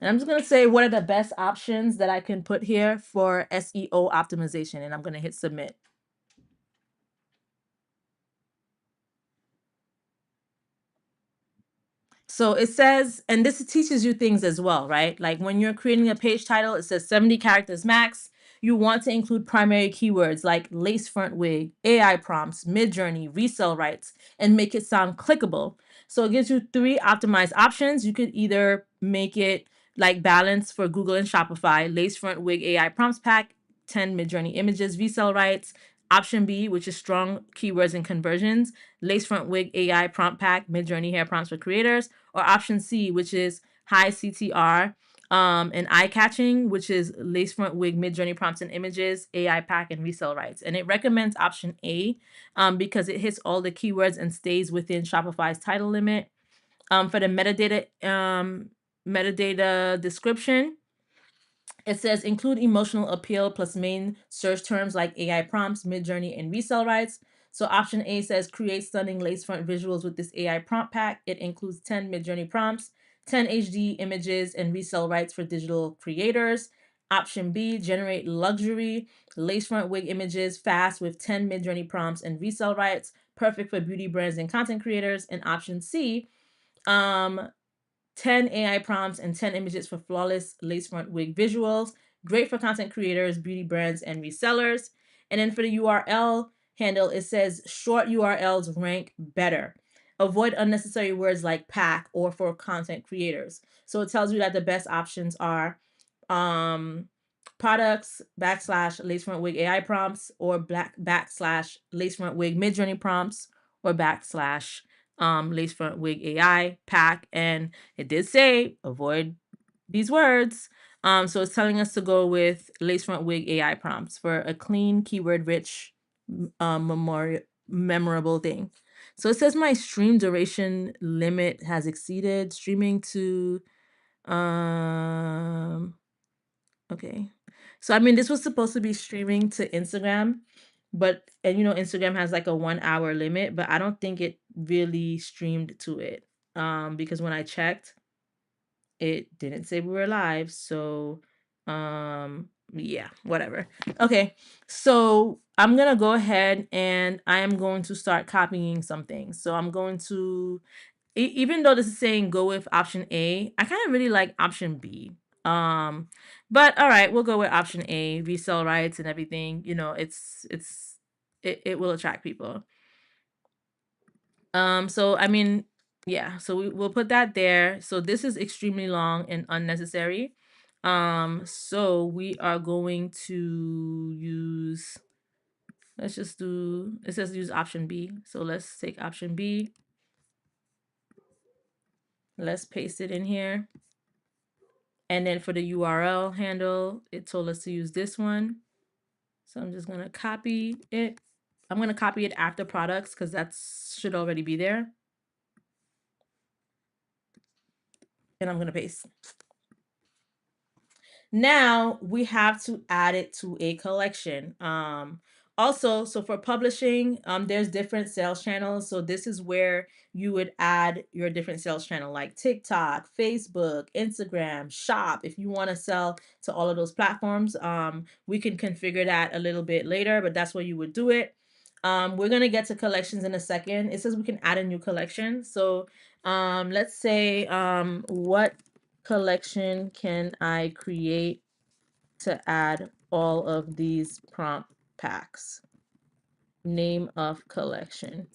And I'm just going to say what are the best options that I can put here for SEO optimization. And I'm going to hit submit. So it says, and this teaches you things as well, right? Like when you're creating a page title, it says 70 characters max. You want to include primary keywords like lace front wig, AI prompts, MidJourney, resale rights, and make it sound clickable. So it gives you 3 optimized options. You could either make it like balance for Google and Shopify, lace front wig AI prompts pack, 10 MidJourney images, resale rights. Option B, which is strong keywords and conversions, lace front wig AI prompt pack, MidJourney hair prompts for creators. Or option C, which is high CTR and eye catching, which is lace front wig, MidJourney prompts and images, AI pack, and resale rights. And it recommends option A because it hits all the keywords and stays within Shopify's title limit. For the metadata description, it says include emotional appeal plus main search terms like AI prompts, MidJourney, and resale rights. So option A says create stunning lace front visuals with this AI prompt pack. It includes 10 MidJourney prompts, 10 HD images, and resale rights for digital creators. Option B, generate luxury lace front wig images fast with 10 MidJourney prompts and resale rights, perfect for beauty brands and content creators. And option C, 10 AI prompts and 10 images for flawless lace front wig visuals. Great for content creators, beauty brands, and resellers. And then for the URL handle, it says short URLs rank better. Avoid unnecessary words like pack or for content creators. So it tells you that the best options are products / lace front wig AI prompts or / lace front wig MidJourney prompts or / lace front wig AI pack. And it did say avoid these words. So it's telling us to go with lace front wig AI prompts for a clean, keyword rich, memorable thing. So it says my stream duration limit has exceeded. Streaming to okay. So I mean this was supposed to be streaming to Instagram, but and Instagram has like a 1 hour limit, but I don't think it really streamed to it. Because when I checked, it didn't say we were live. So yeah, whatever. Okay. So I'm gonna go ahead and I am going to start copying something. So I'm going to even though this is saying go with option A, I kind of really like option B. But all right, we'll go with option A, resell rights and everything. It will attract people. So I mean, yeah, so we'll put that there. So this is extremely long and unnecessary. So we are going to use, let's just do, it says use option B. So let's take option B. Let's paste it in here. And then for the URL handle, it told us to use this one. So I'm just gonna copy it. I'm gonna copy it after products because that should already be there. And I'm gonna paste. Now we have to add it to a collection. Also, so for publishing, there's different sales channels. So this is where you would add your different sales channel like TikTok, Facebook, Instagram, Shop. If you want to sell to all of those platforms, we can configure that a little bit later, but that's where you would do it. We're gonna get to collections in a second. It says we can add a new collection. So let's say what collection can I create to add all of these prompt packs? Name of collection.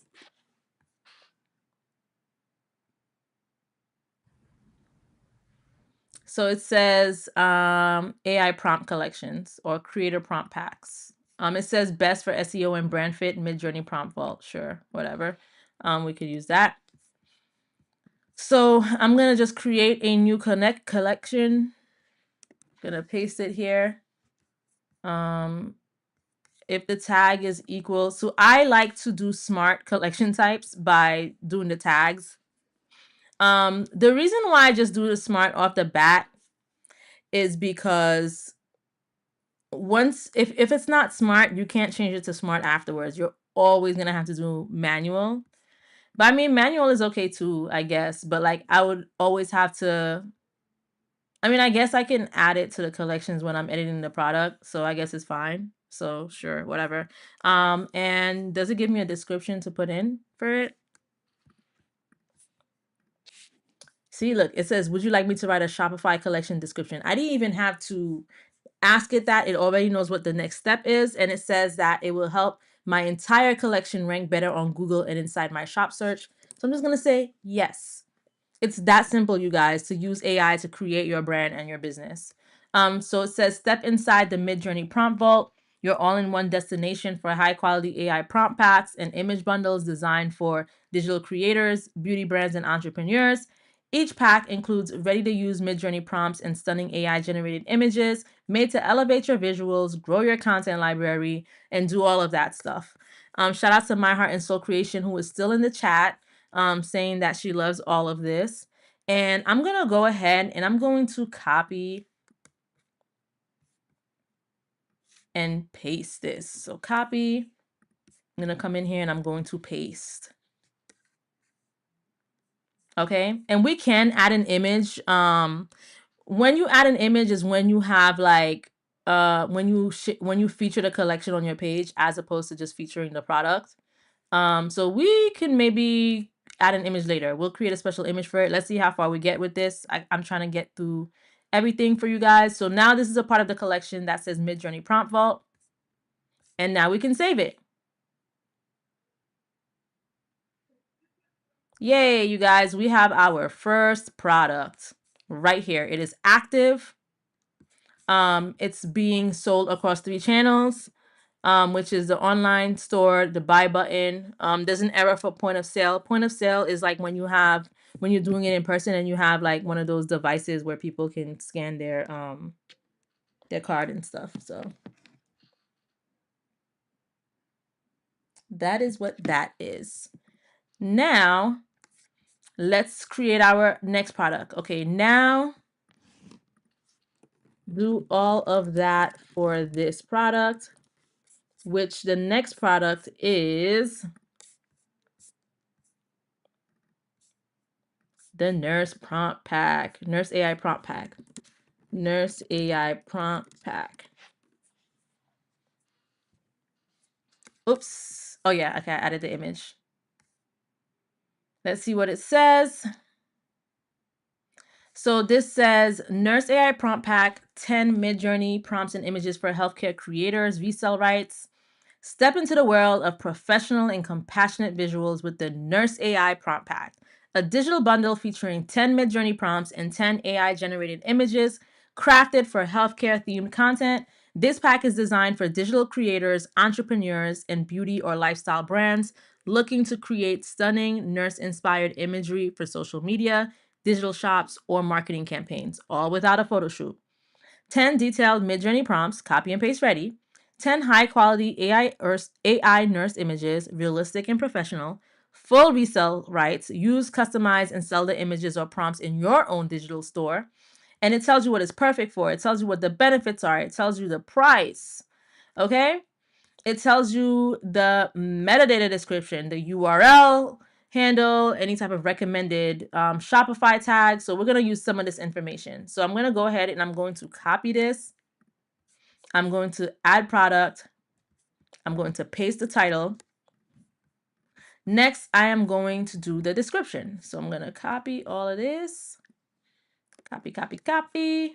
So it says AI prompt collections or creator prompt packs. It says best for SEO and brand fit, MidJourney prompt vault. Sure, whatever. We could use that. So I'm gonna just create a new collection. Gonna paste it here. If the tag is equal, so I like to do smart collection types by doing the tags. The reason why I just do the smart off the bat is because once if it's not smart, you can't change it to smart afterwards. You're always gonna have to do manual. But I mean manual is okay too, I guess. But like I would always have to, I mean, I guess I can add it to the collections when I'm editing the product, so I guess it's fine. So sure, whatever. And does it give me a description to put in for it? See, look, it says, would you like me to write a Shopify collection description? I didn't even have to ask it that. It already knows what the next step is. And it says that it will help my entire collection rank better on Google and inside my shop search. So I'm just going to say yes. It's that simple, you guys, to use AI to create your brand and your business. So it says step inside the MidJourney prompt vault, your all-in-one destination for high-quality AI prompt packs and image bundles designed for digital creators, beauty brands, and entrepreneurs. Each pack includes ready-to-use MidJourney prompts and stunning AI-generated images made to elevate your visuals, grow your content library, and do all of that stuff. Shout out to My Heart and Soul Creation, who is still in the chat, saying that she loves all of this. And I'm going to go ahead and I'm going to copy and paste this. So copy, I'm going to come in here and I'm going to paste. Okay. And we can add an image. When you add an image is when you have like, when you feature the collection on your page as opposed to just featuring the product. So we can maybe add an image later. We'll create a special image for it. Let's see how far we get with this. I'm trying to get through everything for you guys. So now this is a part of the collection that says MidJourney Prompt Vault. And now we can save it. Yay, you guys, we have our first product right here. It is active. It's being sold across 3 channels. Which is the online store, the buy button. There's an error for point of sale. Point of sale is like when you're doing it in person and you have like one of those devices where people can scan their their card and stuff. So that is what that is. Now let's create our next product. Okay, now do all of that for this product, which the next product is the Nurse Prompt Pack, Nurse AI Prompt Pack, Nurse AI Prompt Pack. Oops. Oh yeah, okay, I added the image. Let's see what it says. So this says Nurse AI Prompt Pack, 10 MidJourney prompts and images for healthcare creators, resell rights. Step into the world of professional and compassionate visuals with the Nurse AI Prompt Pack, a digital bundle featuring 10 MidJourney prompts and 10 AI-generated images crafted for healthcare-themed content. This pack is designed for digital creators, entrepreneurs, and beauty or lifestyle brands looking to create stunning nurse-inspired imagery for social media, digital shops, or marketing campaigns, all without a photo shoot. 10 detailed MidJourney prompts, copy and paste ready. 10 high-quality AI nurse images, realistic and professional. Full resale rights. Use, customize, and sell the images or prompts in your own digital store. And it tells you what it's perfect for. It tells you what the benefits are. It tells you the price. Okay? It tells you the metadata description, the URL handle, any type of recommended Shopify tag. So we're going to use some of this information. So I'm going to go ahead and I'm going to copy this. I'm going to add product. I'm going to paste the title. Next, I am going to do the description. So I'm going to copy all of this. Copy, copy, copy.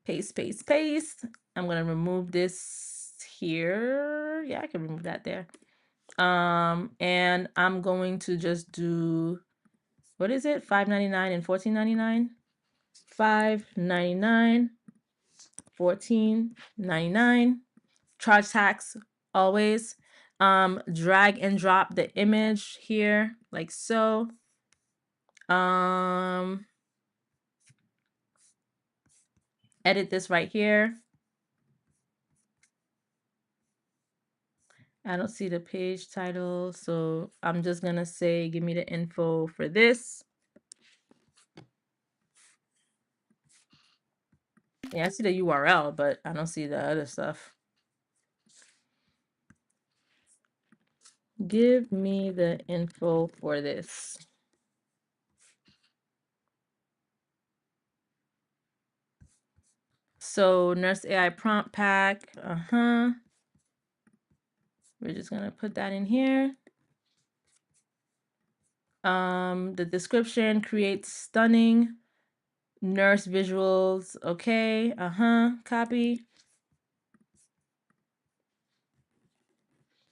Paste, paste, paste. I'm going to remove this here. Yeah, I can remove that there. And I'm going to just do, what is it? $5.99 and $14.99. $5.99, $14.99. Charge tax always. Drag and drop the image here like so. Edit this right here. I don't see the page title, so I'm just gonna say, give me the info for this. Yeah, I see the URL, but I don't see the other stuff. Give me the info for this. So Nurse AI Prompt Pack, we're just gonna put that in here. The description creates stunning nurse visuals. Okay, copy,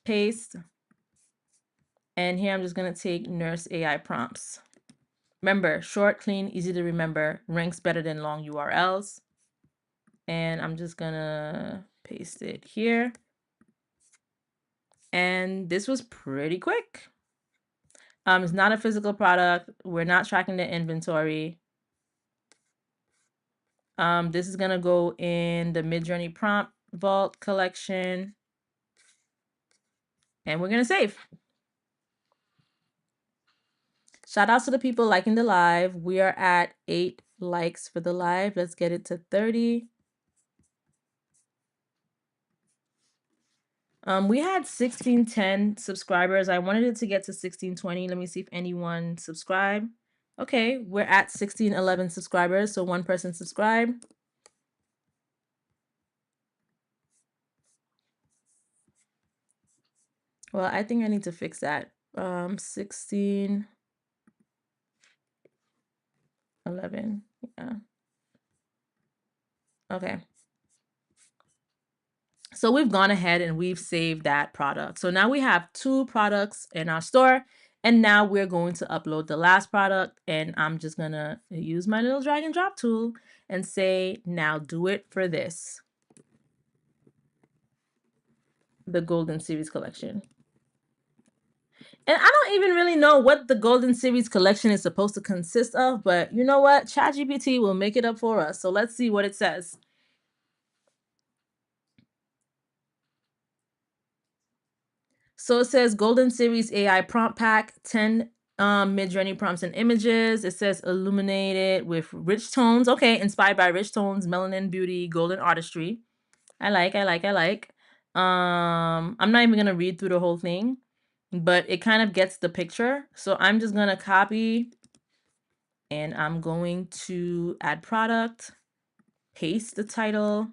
paste. And here I'm just gonna take Nurse AI prompts. Remember, short, clean, easy to remember, ranks better than long URLs. And I'm just gonna paste it here. And this was pretty quick. It's not a physical product. We're not tracking the inventory. This is gonna go in the MidJourney prompt vault collection. And we're gonna save. Shout outs to the people liking the live. We are at 8 likes for the live. Let's get it to 30. We had 1610 subscribers. I wanted it to get to 1620. Let me see if anyone subscribed. Okay, we're at 1611 subscribers, so one person subscribed. Well, I think I need to fix that. 1611. Yeah. Okay. So we've gone ahead and we've saved that product. So now we have 2 products in our store. And now we're going to upload the last product. And I'm just going to use my little drag and drop tool and say, now do it for this. The Golden Series collection. And I don't even really know what the Golden Series collection is supposed to consist of. But you know what? ChatGPT will make it up for us. So let's see what it says. So it says Golden Series AI prompt pack, 10 MidJourney prompts and images. It says illuminated with rich tones. Okay, inspired by rich tones, melanin beauty, golden artistry. I like. I'm not even gonna read through the whole thing, but it kind of gets the picture. So I'm just gonna copy and I'm going to add product, paste the title,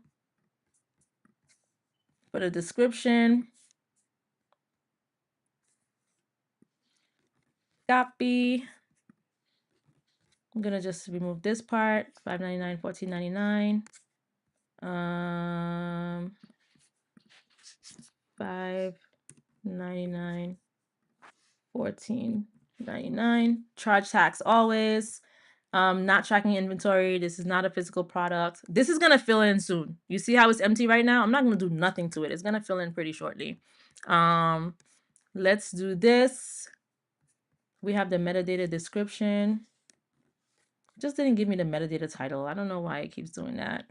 put a description, copy. I'm gonna just remove this part, $5.99, $14.99. $5.99, $14.99. Charge tax always. Not tracking inventory. This is not a physical product. This is gonna fill in soon. You see how it's empty right now? I'm not gonna do nothing to it. It's gonna fill in pretty shortly. Let's do this. We have the metadata description. Just didn't give me the metadata title. I don't know why it keeps doing that.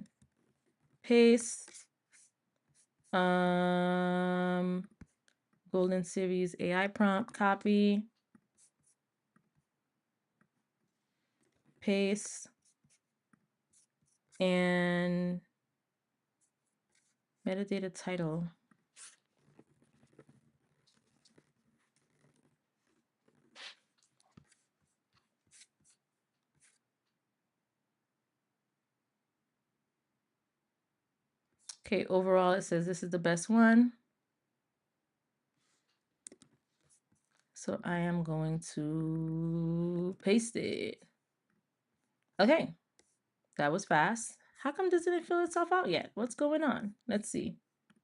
Paste. Golden Series AI prompt, copy. Paste. And metadata title. Okay, overall it says this is the best one. So I am going to paste it. Okay, that was fast. How come doesn't it fill itself out yet? What's going on? Let's see.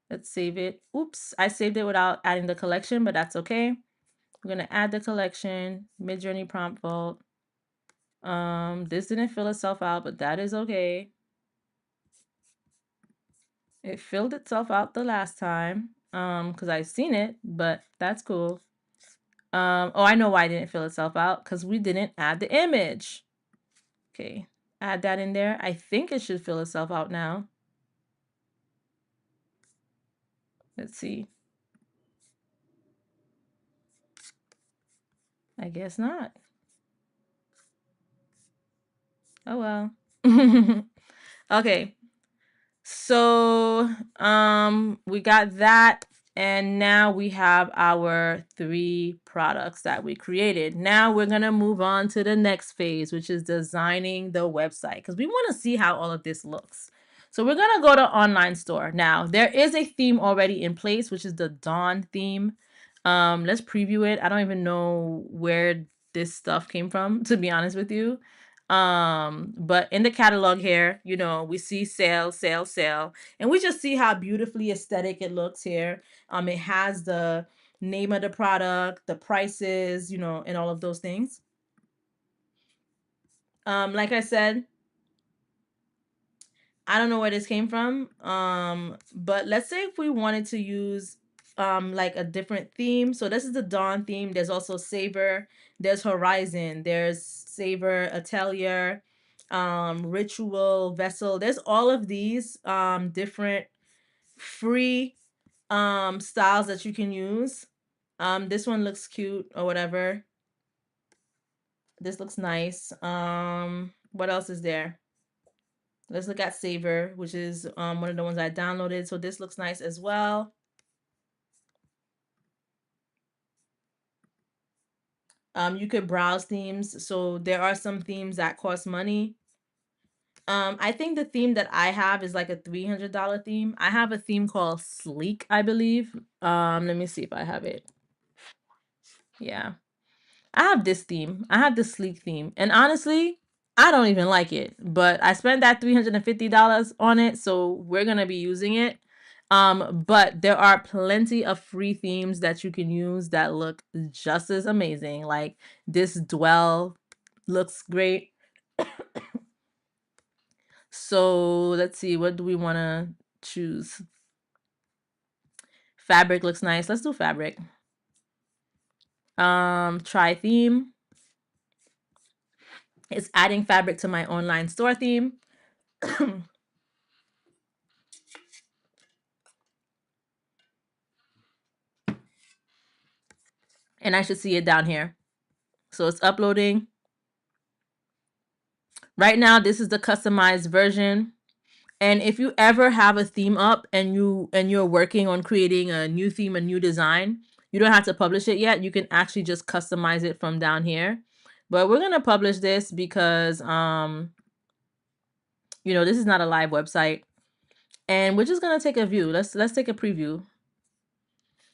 Let's save it. Oops, I saved it without adding the collection, but that's okay. We're gonna add the collection, MidJourney prompt vault. This didn't fill itself out, but that is okay. It filled itself out the last time, because I've seen it, but that's cool. Oh, I know why it didn't fill itself out, because we didn't add the image. Okay, add that in there. I think it should fill itself out now. Let's see. I guess not. Oh well. Okay. So we got that, and now we have our 3 products that we created. Now we're gonna move on to the next phase, which is designing the website, because we want to see how all of this looks. So we're gonna go to online store. Now there is a theme already in place, which is the Dawn theme. Let's preview it. I don't even know where this stuff came from, to be honest with you. But in the catalog here, you know, we see sale, sale, sale, and we just see how beautifully aesthetic it looks here. It has the name of the product, the prices, you know, and all of those things. Like I said, I don't know where this came from. But let's say if we wanted to use like a different theme. So this is the Dawn theme. There's also Savor, there's Horizon, there's Savor, Atelier, Ritual, Vessel. There's all of these different free styles that you can use. This one looks cute or whatever. This looks nice. What else is there? Let's look at Savor, which is one of the ones I downloaded. So this looks nice as well. You could browse themes. So there are some themes that cost money. I think the theme that I have is like a $300 theme. I have a theme called Sleek, I believe. Let me see if I have it. Yeah. I have this theme. I have the Sleek theme. And honestly, I don't even like it. But I spent that $350 on it, so we're going to be using it. But there are plenty of free themes that you can use that look just as amazing. Like this Dwell looks great. So let's see, what do we want to choose? Fabric looks nice. Let's do fabric. Try theme. It's adding fabric to my online store theme. And I should see it down here. So it's uploading. Right now, this is the customized version. And if you ever have a theme up and you're working on creating a new theme, a new design, you don't have to publish it yet. You can actually just customize it from down here. But we're gonna publish this because this is not a live website. And we're just gonna take a view. Let's take a preview.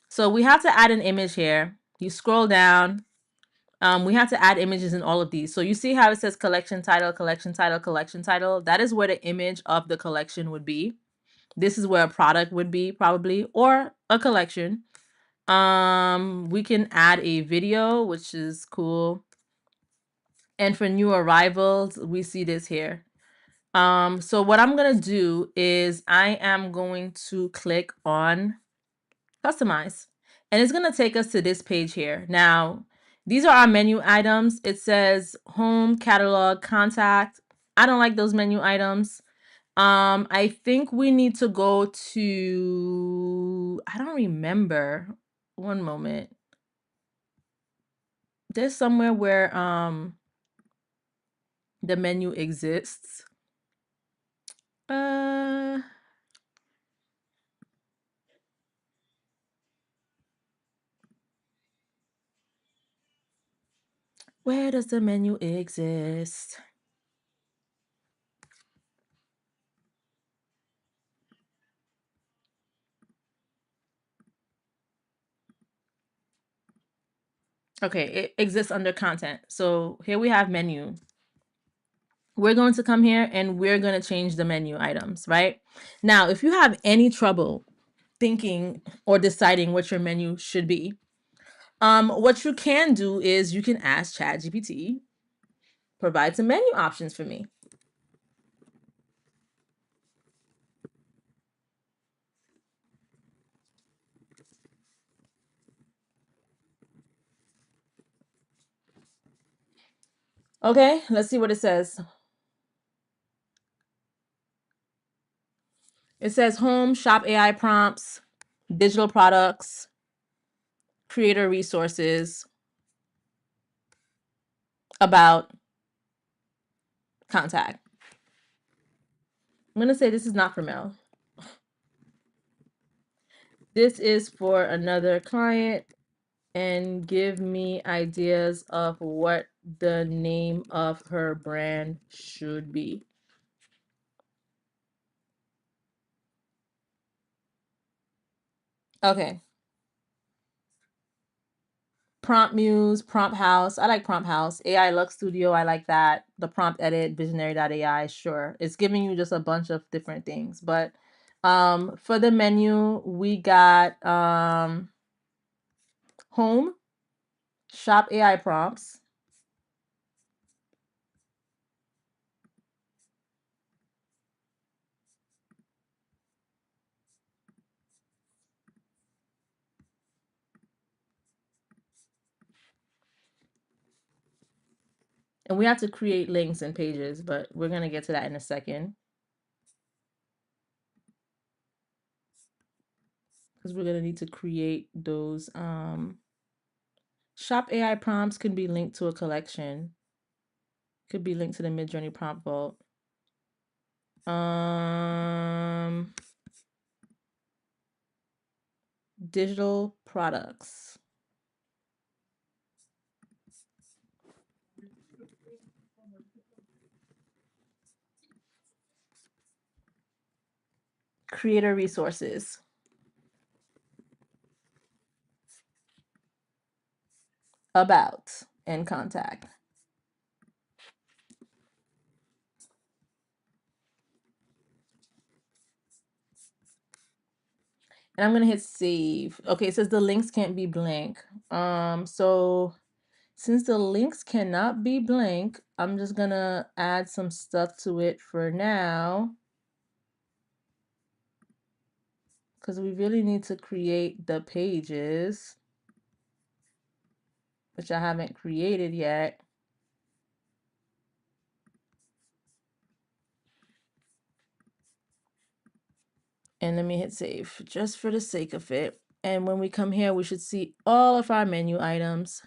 So we have to add an image here. You scroll down. We have to add images in all of these. So you see how it says collection title, collection title, collection title. That is where the image of the collection would be. This is where a product would be probably, or a collection. We can add a video, which is cool. And for new arrivals, we see this here. So what I'm going to do is I am going to click on customize, and it's going to take us to this page here. Now, these are our menu items. It says home, catalog, contact. I don't like those menu items. I think we need to go to, I don't remember. One moment. There's somewhere where the menu exists. Where does the menu exist? Okay, it exists under content. So here we have menu. We're going to come here and we're going to change the menu items, right? Now, if you have any trouble thinking or deciding what your menu should be, what you can do is you can ask ChatGPT, provide some menu options for me. Okay, let's see what it says. It says home, shop AI prompts, digital products, creator resources, about, contact. I'm going to say this is not for Mel. This is for another client, and give me ideas of what the name of her brand should be. Okay. Prompt Muse, Prompt House. I like Prompt House. AI Lux Studio, I like that. The Prompt Edit, Visionary.ai, sure. It's giving you just a bunch of different things. But for the menu, we got home, shop AI prompts. And we have to create links and pages, but we're going to get to that in a second. Because we're going to need to create those. Shop AI prompts can be linked to a collection. Could be linked to the MidJourney prompt vault. Digital products. Creator resources. About and contact. And I'm going to hit save. Okay, it says the links can't be blank. So since the links cannot be blank, I'm just going to add some stuff to it for now. Because we really need to create the pages, which I haven't created yet. And let me hit save just for the sake of it. And when we come here, we should see all of our menu items.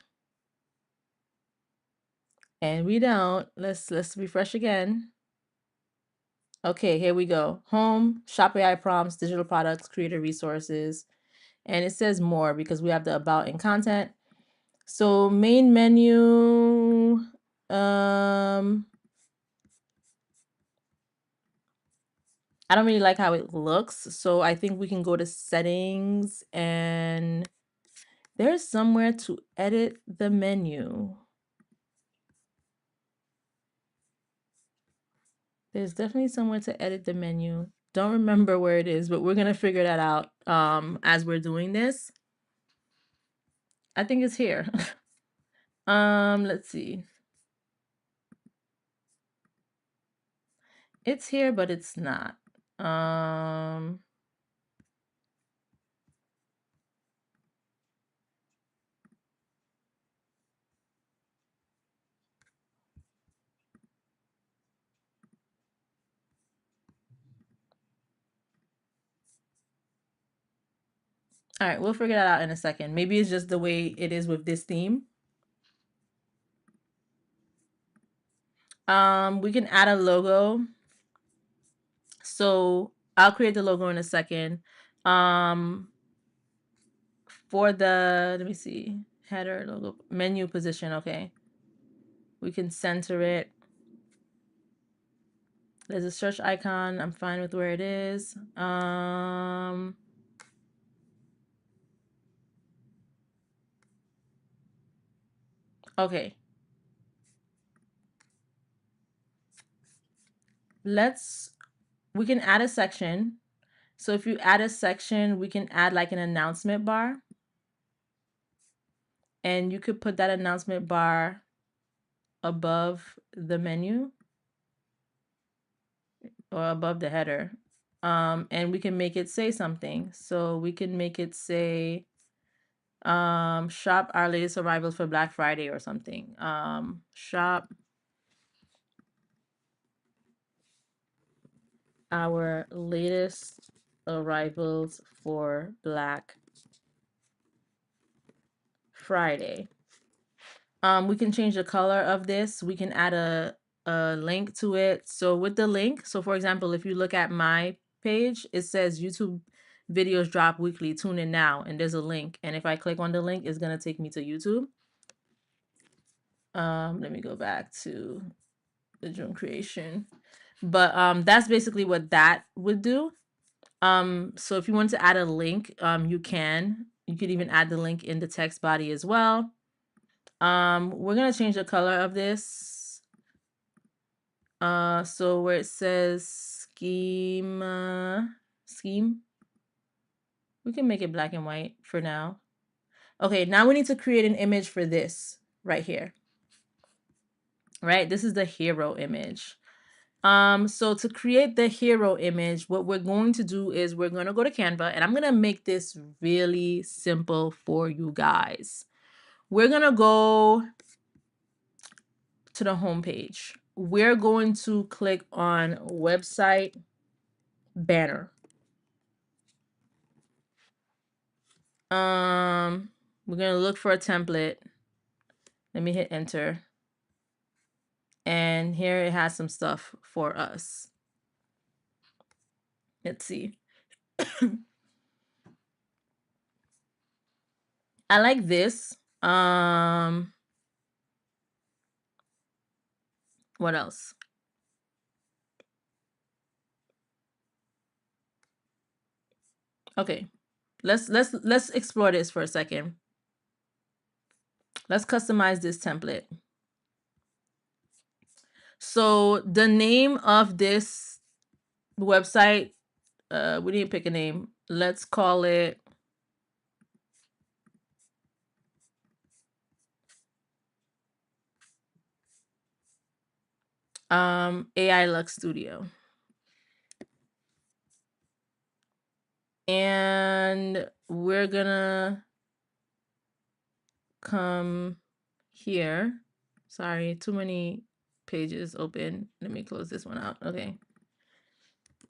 And we don't. Let's refresh again. Okay, here we go. Home, Shop AI prompts, digital products, creator resources. And it says more because we have the about and content. So main menu, I don't really like how it looks. So I think we can go to settings and there's somewhere to edit the menu. There's definitely somewhere to edit the menu. Don't remember where it is, but we're gonna figure that out as we're doing this. I think it's here. Let's see. It's here, but it's not. All right, we'll figure that out in a second. Maybe it's just the way it is with this theme. We can add a logo. So I'll create the logo in a second. For the, let me see, header, logo, menu position, okay. We can center it. There's a search icon. I'm fine with where it is. Okay. We can add a section. So if you add a section, we can add like an announcement bar. And you could put that announcement bar above the menu or above the header. And we can make it say something. So we can make it say, shop our latest arrivals for Black Friday or something. Shop our latest arrivals for Black Friday. We can change the color of this. We can add a link to it. So with the link, so for example, if you look at my page, it says YouTube videos drop weekly, tune in now, and there's a link. And if I click on the link, it's gonna take me to YouTube. Let me go back to the Jeune creation. But that's basically what that would do. So if you want to add a link, you can. You could even add the link in the text body as well. We're gonna change the color of this. So where it says scheme, we can make it black and white for now. Okay, now we need to create an image for this right here. Right, this is the hero image. So to create the hero image, what we're going to do is we're going to go to Canva, and I'm going to make this really simple for you guys. We're going to go to the home page. We're going to click on website banner. We're going to look for a template. Let me hit enter. And here it has some stuff for us. Let's see. I like this. What else? Okay. Let's explore this for a second. Let's customize this template. So the name of this website, we didn't pick a name. Let's call it AI Lux Studio. And we're gonna come here. Sorry, too many pages open. Let me close this one out. Okay.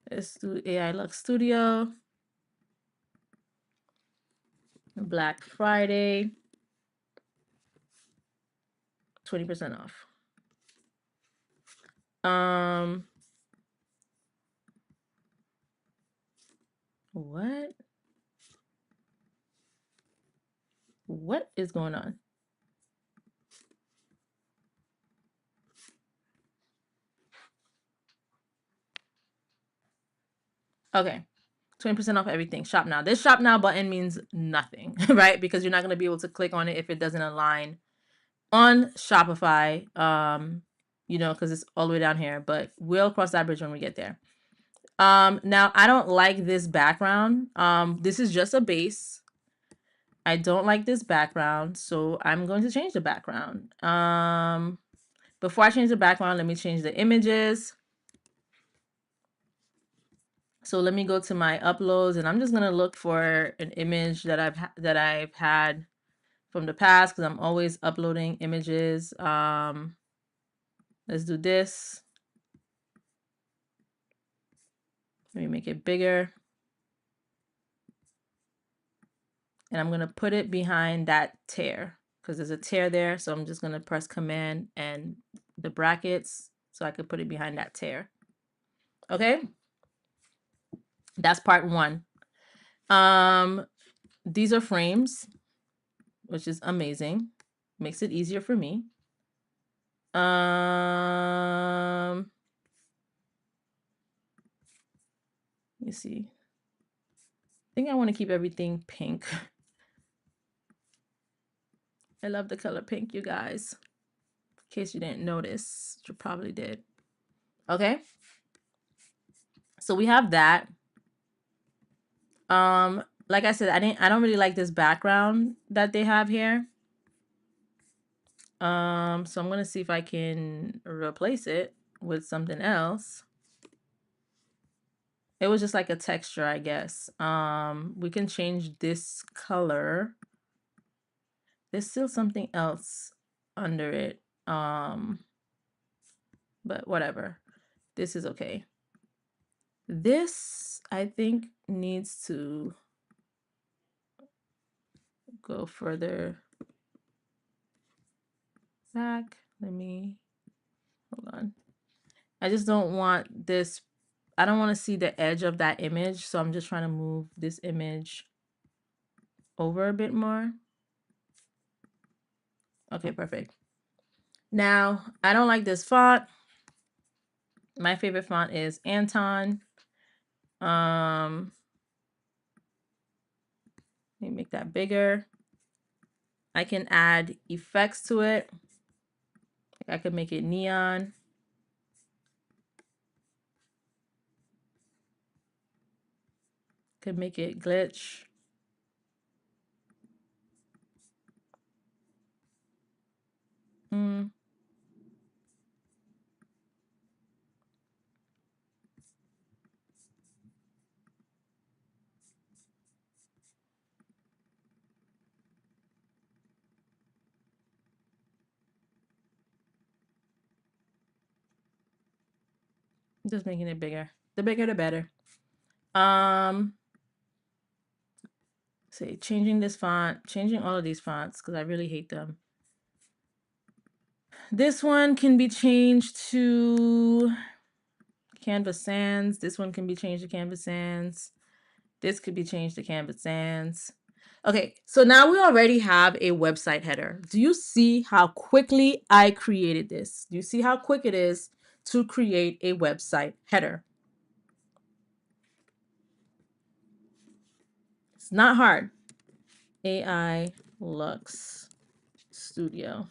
Let's do AI Lux Studio. Black Friday, 20% off. What? What is going on? Okay. 20% off everything. Shop now. This shop now button means nothing, right? Because you're not going to be able to click on it if it doesn't align on Shopify, because it's all the way down here, but we'll cross that bridge when we get there. Now I don't like this background. This is just a base. I don't like this background, so I'm going to change the background. Before I change the background, let me change the images. So let me go to my uploads, and I'm just gonna look for an image that I've had from the past, because I'm always uploading images. Let's do this. Let me make it bigger. And I'm gonna put it behind that tear, because there's a tear there. So I'm just gonna press Command and the brackets so I could put it behind that tear. Okay, that's part one. These are frames, which is amazing. Makes it easier for me. Let me see. I think I want to keep everything pink. I love the color pink, you guys. In case you didn't notice, you probably did. Okay. So we have that. Like I said, I don't really like this background that they have here. So I'm gonna see if I can replace it with something else. It was just like a texture, I guess. We can change this color. There's still something else under it. But whatever. This is okay. This, I think, needs to go further back. Hold on. I just don't want this. I don't want to see the edge of that image. So I'm just trying to move this image over a bit more. Okay, perfect. Now, I don't like this font. My favorite font is Anton. Let me make that bigger. I can add effects to it. I could make it neon. Could make it glitch. Just making it bigger. The bigger, the better. Say changing this font, changing all of these fonts because I really hate them. This one can be changed to Canvas Sans. This one can be changed to Canvas Sans. This could be changed to Canvas Sans. Okay, so now we already have a website header. Do you see how quickly I created this? Do you see how quick it is to create a website header? It's not hard. AI Lux Studio.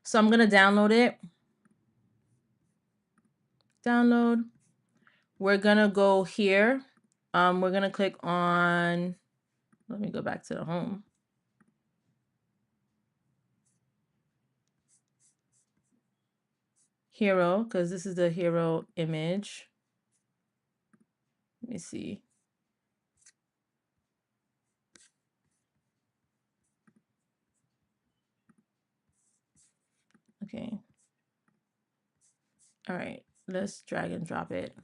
So I'm going to download it. Download. We're going to go here. We're going to click on, let me go back to the home. Hero, because this is the hero image. Let me see. Okay. All right. Let's drag and drop it.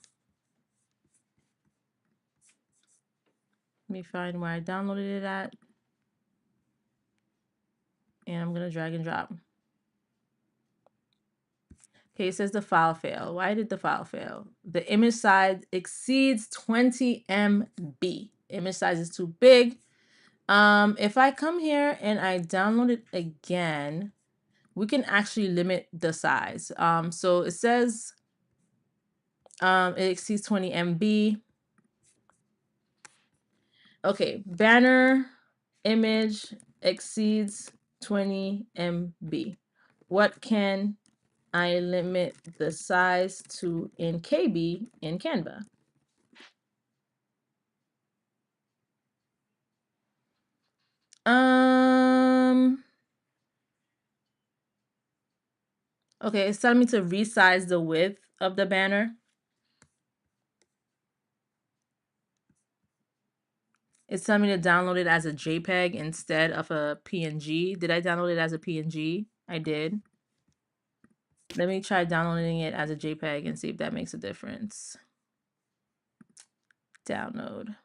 Let me find where I downloaded it at. And I'm going to drag and drop. Okay, it says the file failed. Why did the file fail? The image size exceeds 20 MB. Image size is too big. If I come here and I download it again, we can actually limit the size. So it says it exceeds 20 MB. Okay, banner image exceeds 20 MB. What can I limit the size to in KB in Canva? Okay, it's telling me to resize the width of the banner. It's telling me to download it as a JPEG instead of a PNG. Did I download it as a PNG? I did. Let me try downloading it as a JPEG and see if that makes a difference. Download.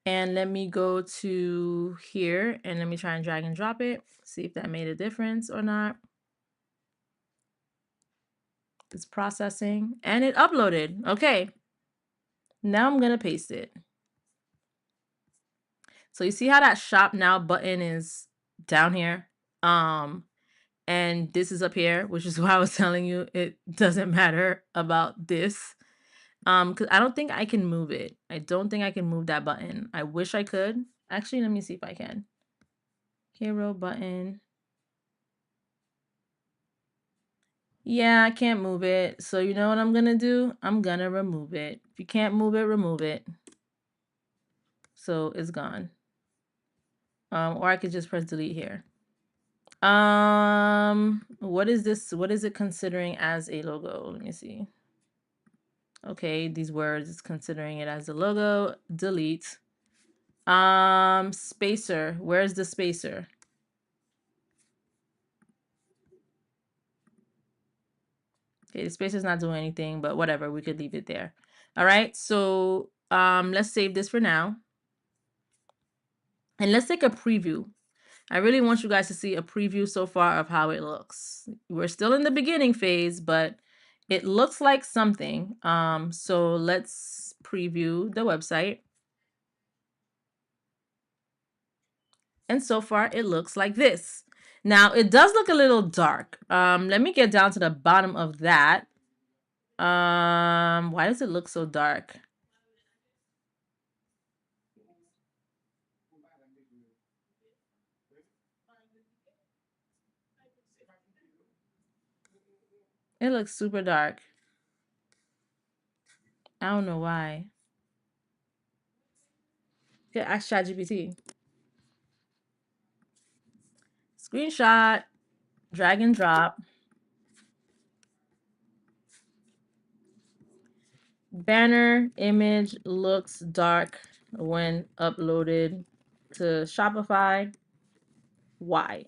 And let me go to here and let me try and drag and drop it. See if that made a difference or not. It's processing and it uploaded. Okay. Now I'm going to paste it. So you see how that shop now button is down here? And this is up here, which is why I was telling you it doesn't matter about this. Because I don't think I can move it. I don't think I can move that button. I wish I could. Actually, let me see if I can. Hero button. Yeah, I can't move it. So you know what I'm gonna do? I'm gonna remove it. If you can't move it, remove it. So it's gone. Or I could just press delete here. What is this? What is it considering as a logo? Let me see. Okay, these words is considering it as a logo. Delete. Spacer. Where's the spacer? Okay, the spacer's not doing anything, but whatever, we could leave it there. All right, so let's save this for now. And let's take a preview. I really want you guys to see a preview so far of how it looks. We're still in the beginning phase, but it looks like something. So let's preview the website. And so far it looks like this. Now it does look a little dark. Let me get down to the bottom of that. Why does it look so dark? It looks super dark. I don't know why. Yeah, ask ChatGPT. Screenshot, drag and drop. Banner image looks dark when uploaded to Shopify. Why?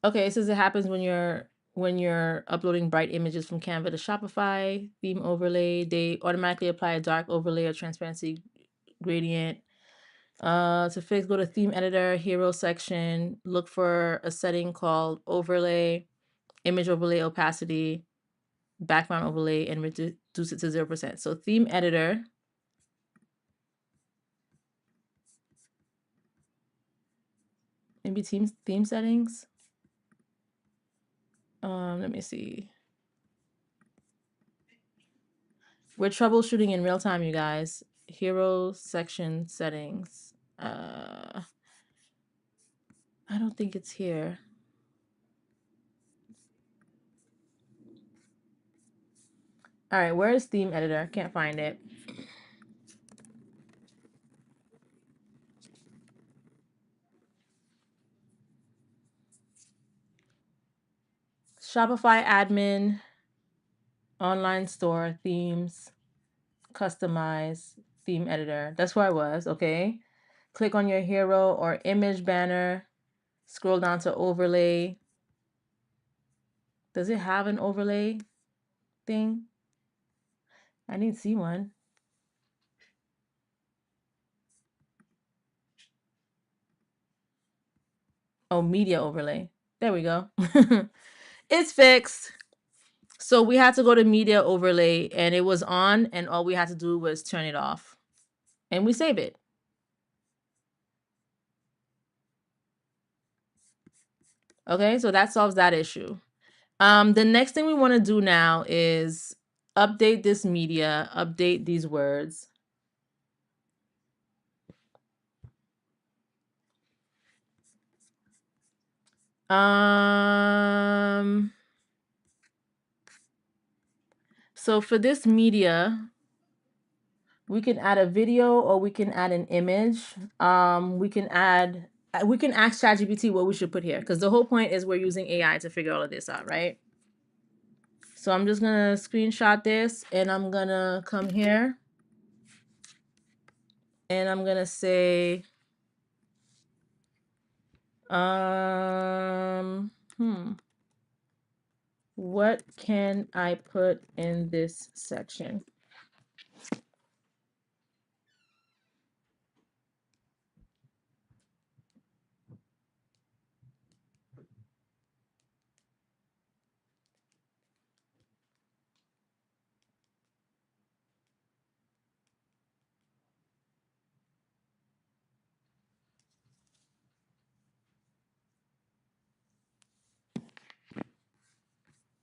Okay, it says it happens when you're uploading bright images from Canva to Shopify. Theme overlay, they automatically apply a dark overlay or transparency gradient. To fix, go to theme editor, hero section, look for a setting called overlay, image overlay opacity, background overlay, and reduce it to 0%. So theme editor. Maybe theme settings. Let me see. We're troubleshooting in real time, you guys. Hero section settings. I don't think it's here. All right, where is theme editor? Can't find it. Shopify admin, online store, themes, customize, theme editor. That's where I was, okay? click on your hero or image banner, scroll down to overlay. Does it have an overlay thing? I didn't see one. Oh, media overlay. There we go. It's fixed. So we had to go to media overlay and it was on, and all we had to do was turn it off and we save it. Okay, so that solves that issue. The next thing we want to do now is update this media, update these words. So for this media, we can add a video or we can add an image. We can ask ChatGPT what we should put here, because the whole point is we're using AI to figure all of this out, right? So I'm just gonna screenshot this and I'm gonna come here and I'm gonna say, what can I put in this section?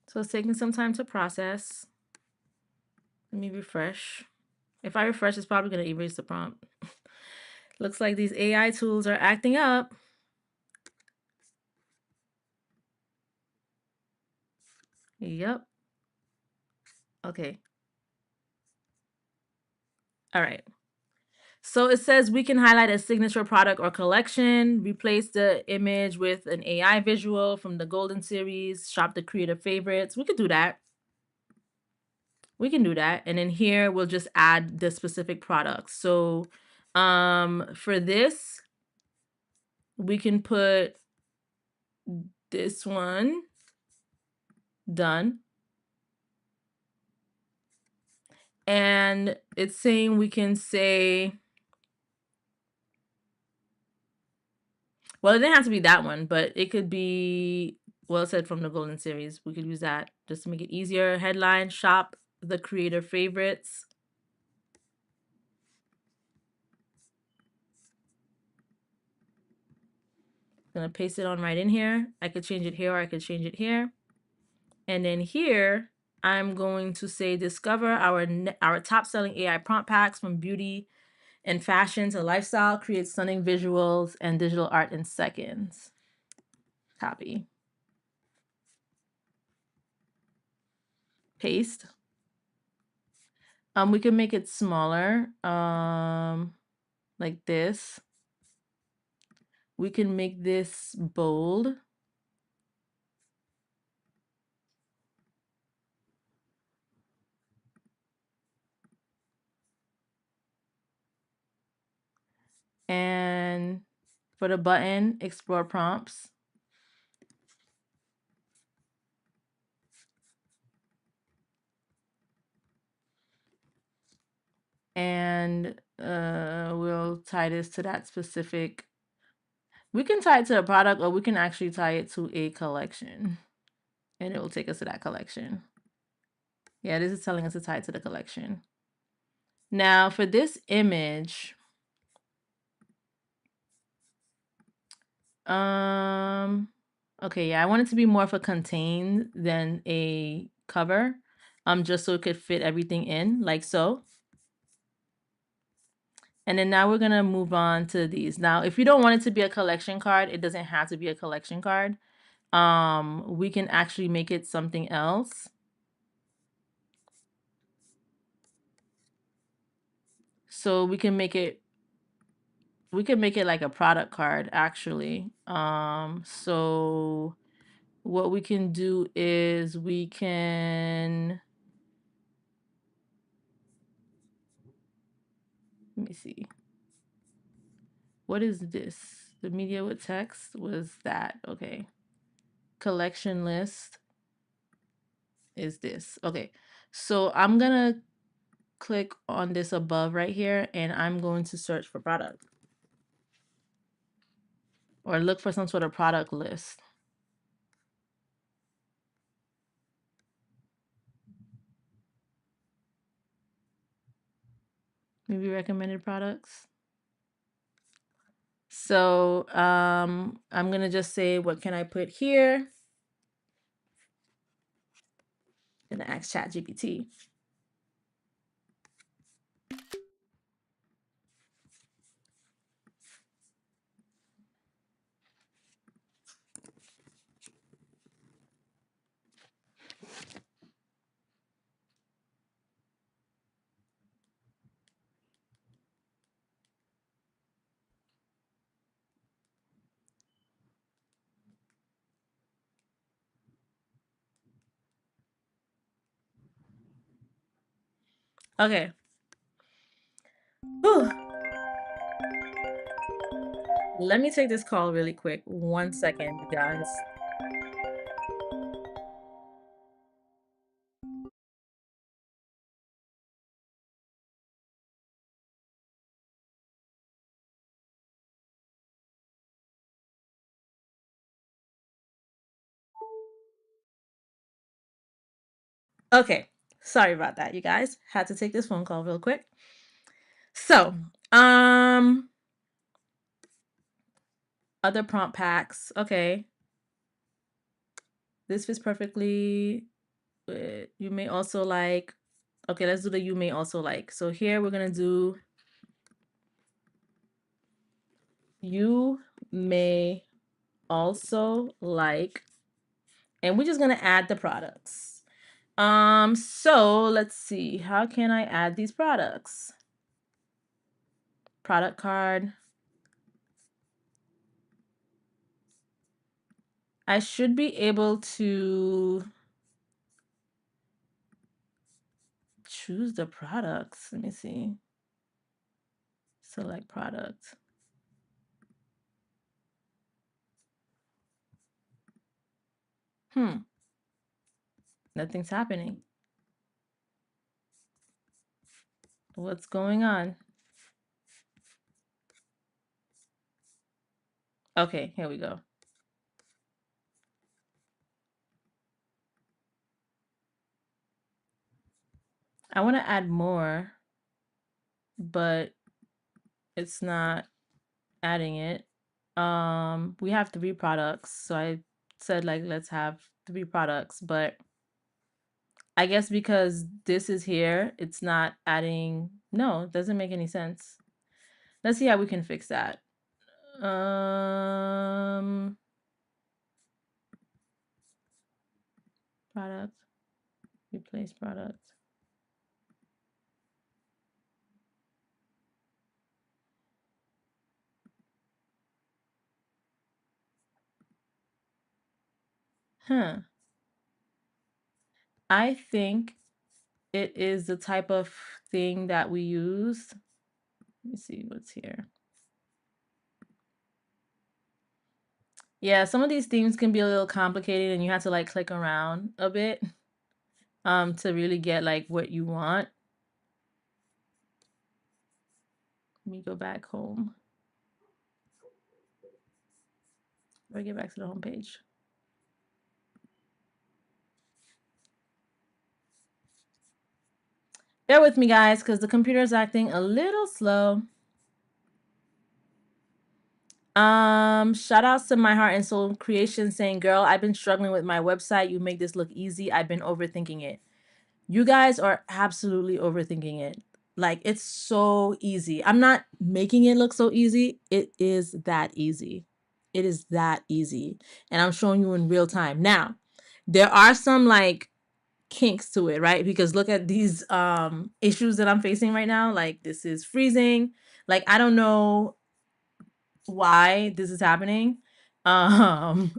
So it's taking some time to process. Let me refresh. If I refresh, it's probably going to erase the prompt. Looks like these AI tools are acting up. Yep. Okay. All right. So it says we can highlight a signature product or collection, replace the image with an AI visual from the Golden Series, shop the creative favorites. We could do that. We can do that. And then here we'll just add the specific products. So for this, we can put this one, done. And it's saying we can say, well, it didn't have to be that one, but it could be, well, it said from the Golden Series. We could use that just to make it easier. Headline, shop the creator favorites. Gonna paste it on right in here. I could change it here or I could change it here. And then here, I'm going to say discover our top selling AI prompt packs from beauty and fashion to lifestyle, create stunning visuals and digital art in seconds. Copy. Paste. We can make it smaller, like this. We can make this bold. And for the button, explore prompts. And we'll tie this to that specific. We can tie it to a product or we can actually tie it to a collection. And it will take us to that collection. Yeah, this is telling us to tie it to the collection. Now for this image, okay, yeah, I want it to be more of a contained than a cover, just so it could fit everything in, like so. And then now we're gonna move on to these. Now, if you don't want it to be a collection card, it doesn't have to be a collection card. We can actually make it something else. So we can make it like a product card, actually. So what we can do is we can, let me see. what is this? The media with text was that. Okay. Collection list is this. Okay. So I'm going to click on this above right here and I'm going to search for product or look for some sort of product list. Maybe recommended products. So I'm going to just say, what can I put here? I'm going to ask ChatGPT. Okay. Whew. Let me take this call really quick. 1 second, you guys. Okay. Sorry about that, you guys. Had to take this phone call real quick. So, other prompt packs. Okay. This fits perfectly. You may also like. Okay, let's do the you may also like. So here we're going to do you may also like, and we're just going to add the products. So let's see. How can I add these products? Product card. I should be able to choose the products. Let me see. Select product. Nothing's happening. What's going on? Okay, here we go. I want to add more, but it's not adding it. We have 3 products, so I said like let's have 3 products, but I guess because this is here, it's not adding. No, it doesn't make any sense. Let's see how we can fix that. Product, replace product. I think it is the type of thing that we use. Let me see what's here. Yeah, some of these themes can be a little complicated and you have to like click around a bit to really get like what you want. Let me go back home. Or get back to the home page. Bear with me, guys, because the computer is acting a little slow. Shout outs to My Heart and Soul Creation saying, girl, I've been struggling with my website. You make this look easy. I've been overthinking it. You guys are absolutely overthinking it. Like, it's so easy. I'm not making it look so easy. It is that easy. It is that easy. And I'm showing you in real time. Now, there are some like kinks to it, right? Because look at these issues that I'm facing right now. Like, this is freezing. Like, I don't know why this is happening. So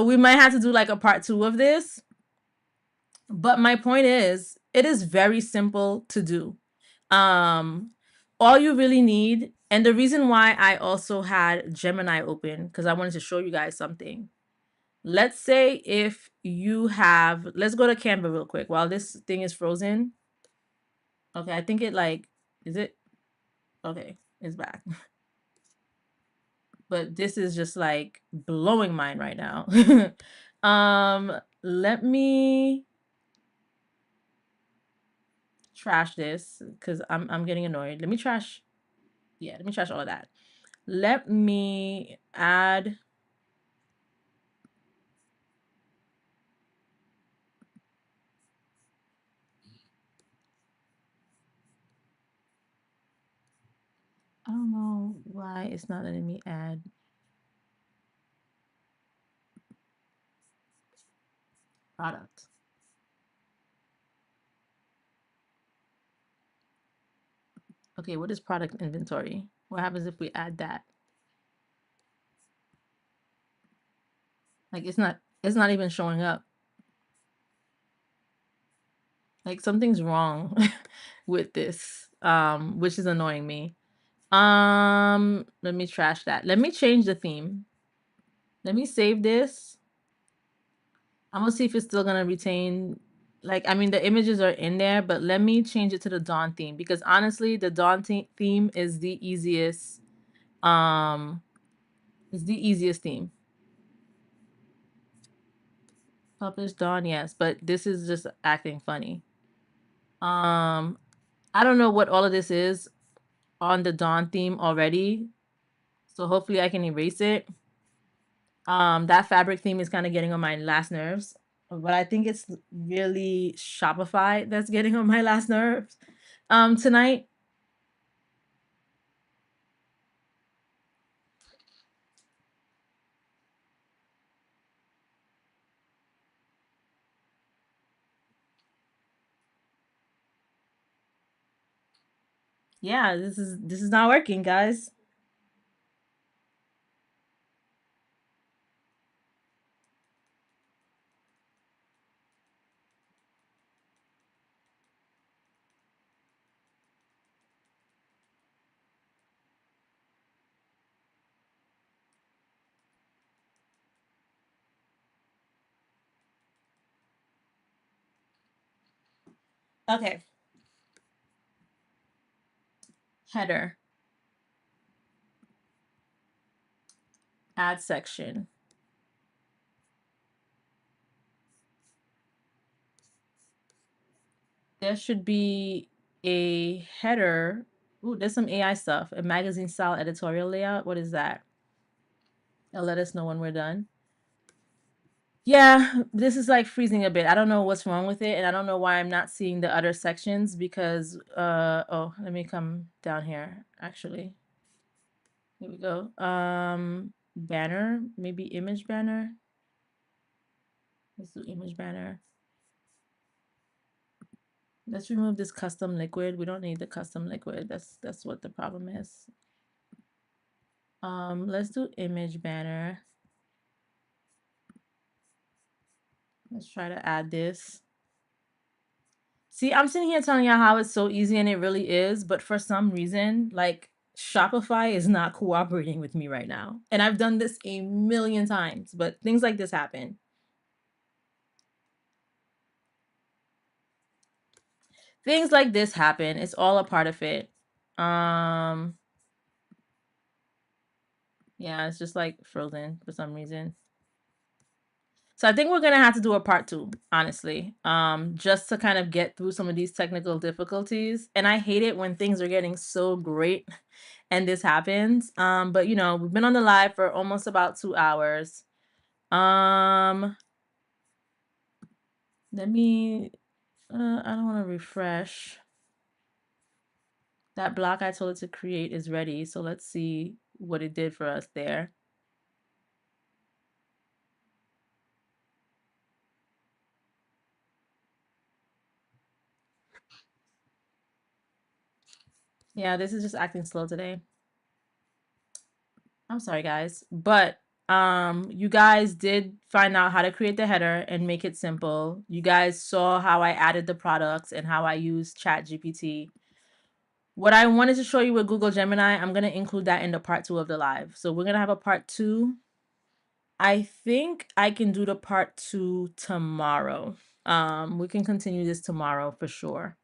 we might have to do like a part 2 of this. But my point is, it is very simple to do. All you really need And the reason why I also had Gemini open, because I wanted to show you guys something. Let's say if you have, let's go to Canva real quick while this thing is frozen. Okay, I think it like, is it? Okay, it's back. But this is just like blowing mine right now. Let me trash this because I'm getting annoyed. Let me trash, yeah, let me trash all of that. Let me add, I don't know why it's not letting me add product. Okay, what is product inventory? What happens if we add that? Like it's not even showing up. Like something's wrong with this, which is annoying me. Let me trash that. Let me change the theme. Let me save this. I'm gonna see if it's still gonna retain, like, I mean, the images are in there, but let me change it to the Dawn theme because honestly, the Dawn theme is the easiest. It's the easiest theme. Publish Dawn, yes, but this is just acting funny. I don't know what all of this is on the Dawn theme already, so hopefully I can erase it. That fabric theme is kind of getting on my last nerves, but I think it's really Shopify that's getting on my last nerves tonight. Yeah, this is not working, guys. Okay, header, add section. There should be a header. Ooh, there's some AI stuff. A magazine style editorial layout. What is that? It'll let us know when we're done. Yeah, this is like freezing a bit. I don't know what's wrong with it, and I don't know why I'm not seeing the other sections because oh, let me come down here actually. Here we go. Banner, maybe image banner. Let's do image banner. Let's remove this custom liquid. We don't need the custom liquid. That's what the problem is. Let's do image banner. Let's try to add this. See, I'm sitting here telling y'all how it's so easy and it really is, but for some reason, like Shopify is not cooperating with me right now. And I've done this a million times, but things like this happen. Things like this happen. It's all a part of it. Yeah, it's just like frozen for some reason. So I think we're gonna have to do a part 2, honestly, just to kind of get through some of these technical difficulties. And I hate it when things are getting so great and this happens. But you know, we've been on the live for almost about 2 hours. Let me, I don't want to refresh. That block I told it to create is ready. So let's see what it did for us there. Yeah, this is just acting slow today. I'm sorry, guys. But you guys did find out how to create the header and make it simple. You guys saw how I added the products and how I used ChatGPT. What I wanted to show you with Google Gemini, I'm going to include that in the part 2 of the live. So we're going to have a part 2. I think I can do the part 2 tomorrow. We can continue this tomorrow for sure.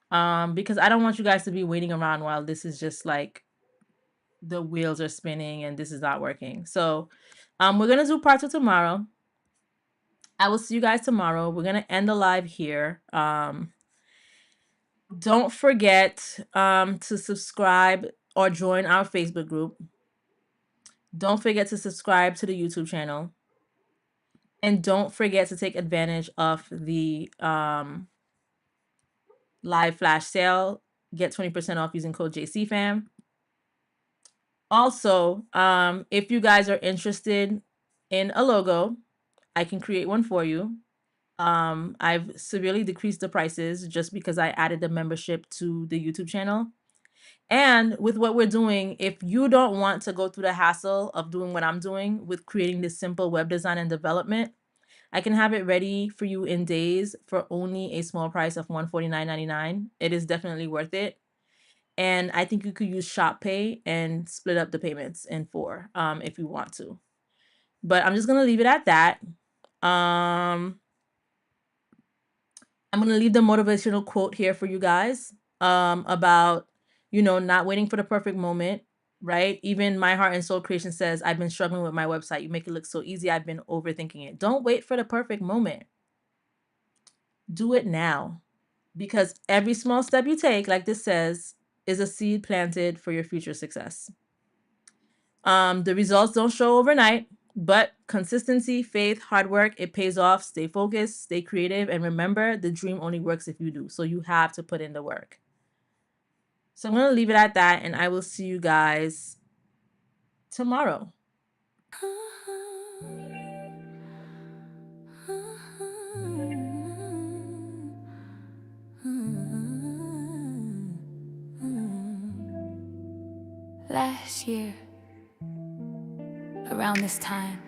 Because I don't want you guys to be waiting around while this is just like the wheels are spinning and this is not working. So we're going to do part 2 tomorrow. I will see you guys tomorrow. We're going to end the live here. Don't forget to subscribe or join our Facebook group. Don't forget to subscribe to the YouTube channel. And don't forget to take advantage of the live flash sale. Get 20% off using code JCFAM. Also, if you guys are interested in a logo, I can create one for you. I've severely decreased the prices just because I added the membership to the YouTube channel. And with what we're doing, if you don't want to go through the hassle of doing what I'm doing with creating this simple web design and development, I can have it ready for you in days for only a small price of $149.99. It is definitely worth it. And I think you could use Shop Pay and split up the payments in 4 if you want to. But I'm just going to leave it at that. I'm going to leave the motivational quote here for you guys about, not waiting for the perfect moment, right? Even My Heart and Soul Creation says, I've been struggling with my website. You make it look so easy. I've been overthinking it. Don't wait for the perfect moment. Do it now, because every small step you take, like this says, is a seed planted for your future success. The results don't show overnight, but consistency, faith, hard work, it pays off. Stay focused, stay creative, and remember, the dream only works if you do. So you have to put in the work. So I'm going to leave it at that, and I will see you guys tomorrow. Last year, around this time,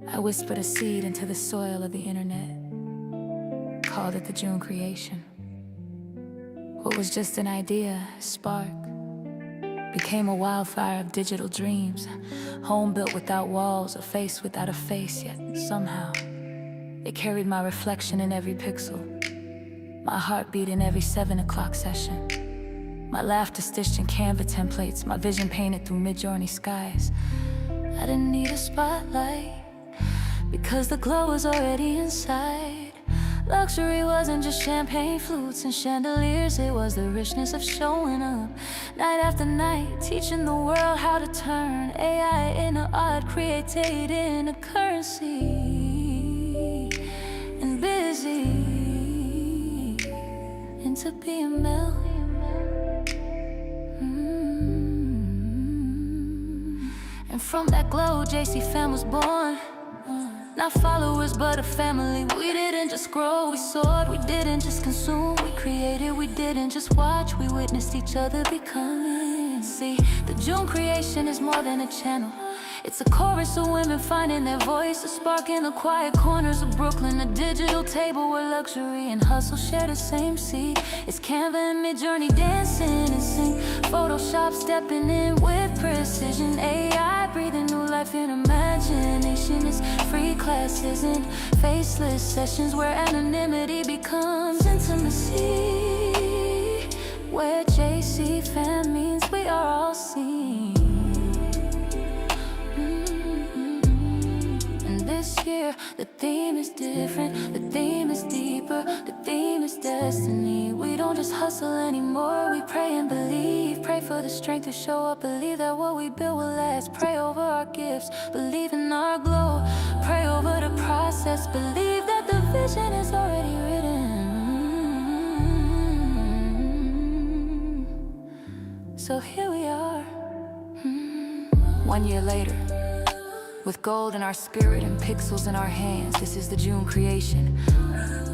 I whispered a seed into the soil of the internet, called it the Jeune creation. What was just an idea, a spark, became a wildfire of digital dreams, home built without walls, a face without a face, yet somehow it carried my reflection in every pixel, my heartbeat in every 7 o'clock session, my laughter stitched in Canva templates, my vision painted through MidJourney skies. I didn't need a spotlight, because the glow was already inside. Luxury wasn't just champagne flutes and chandeliers, it was the richness of showing up night after night, teaching the world how to turn AI into art, created in a currency, and busy into BML. And from that glow, JCFAM was born. Not followers, but a family. We didn't just grow, we soared. We didn't just consume, we created. We didn't just watch, we witnessed each other becoming. See, the Jeune creation is more than a channel. It's a chorus of women finding their voice, a spark in the quiet corners of Brooklyn, a digital table where luxury and hustle share the same seed. It's Canva and MidJourney dancing in sync, Photoshop stepping in with precision, AI breathing new life in imagination. It's free classes and faceless sessions where anonymity becomes intimacy, where JCFAM means we are all seen. This year, the theme is different, the theme is deeper, the theme is destiny. We don't just hustle anymore, we pray and believe. Pray for the strength to show up, believe that what we build will last. Pray over our gifts, believe in our glow. Pray over the process, believe that the vision is already written. So here we are, 1 year later, with gold in our spirit and pixels in our hands. This is the Jeune creation,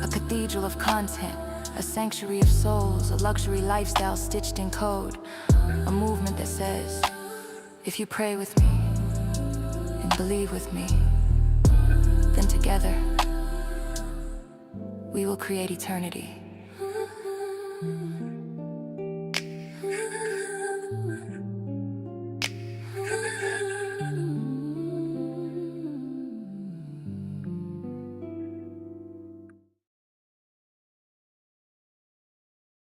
a cathedral of content, a sanctuary of souls, a luxury lifestyle stitched in code, a movement that says, if you pray with me and believe with me, then together we will create eternity.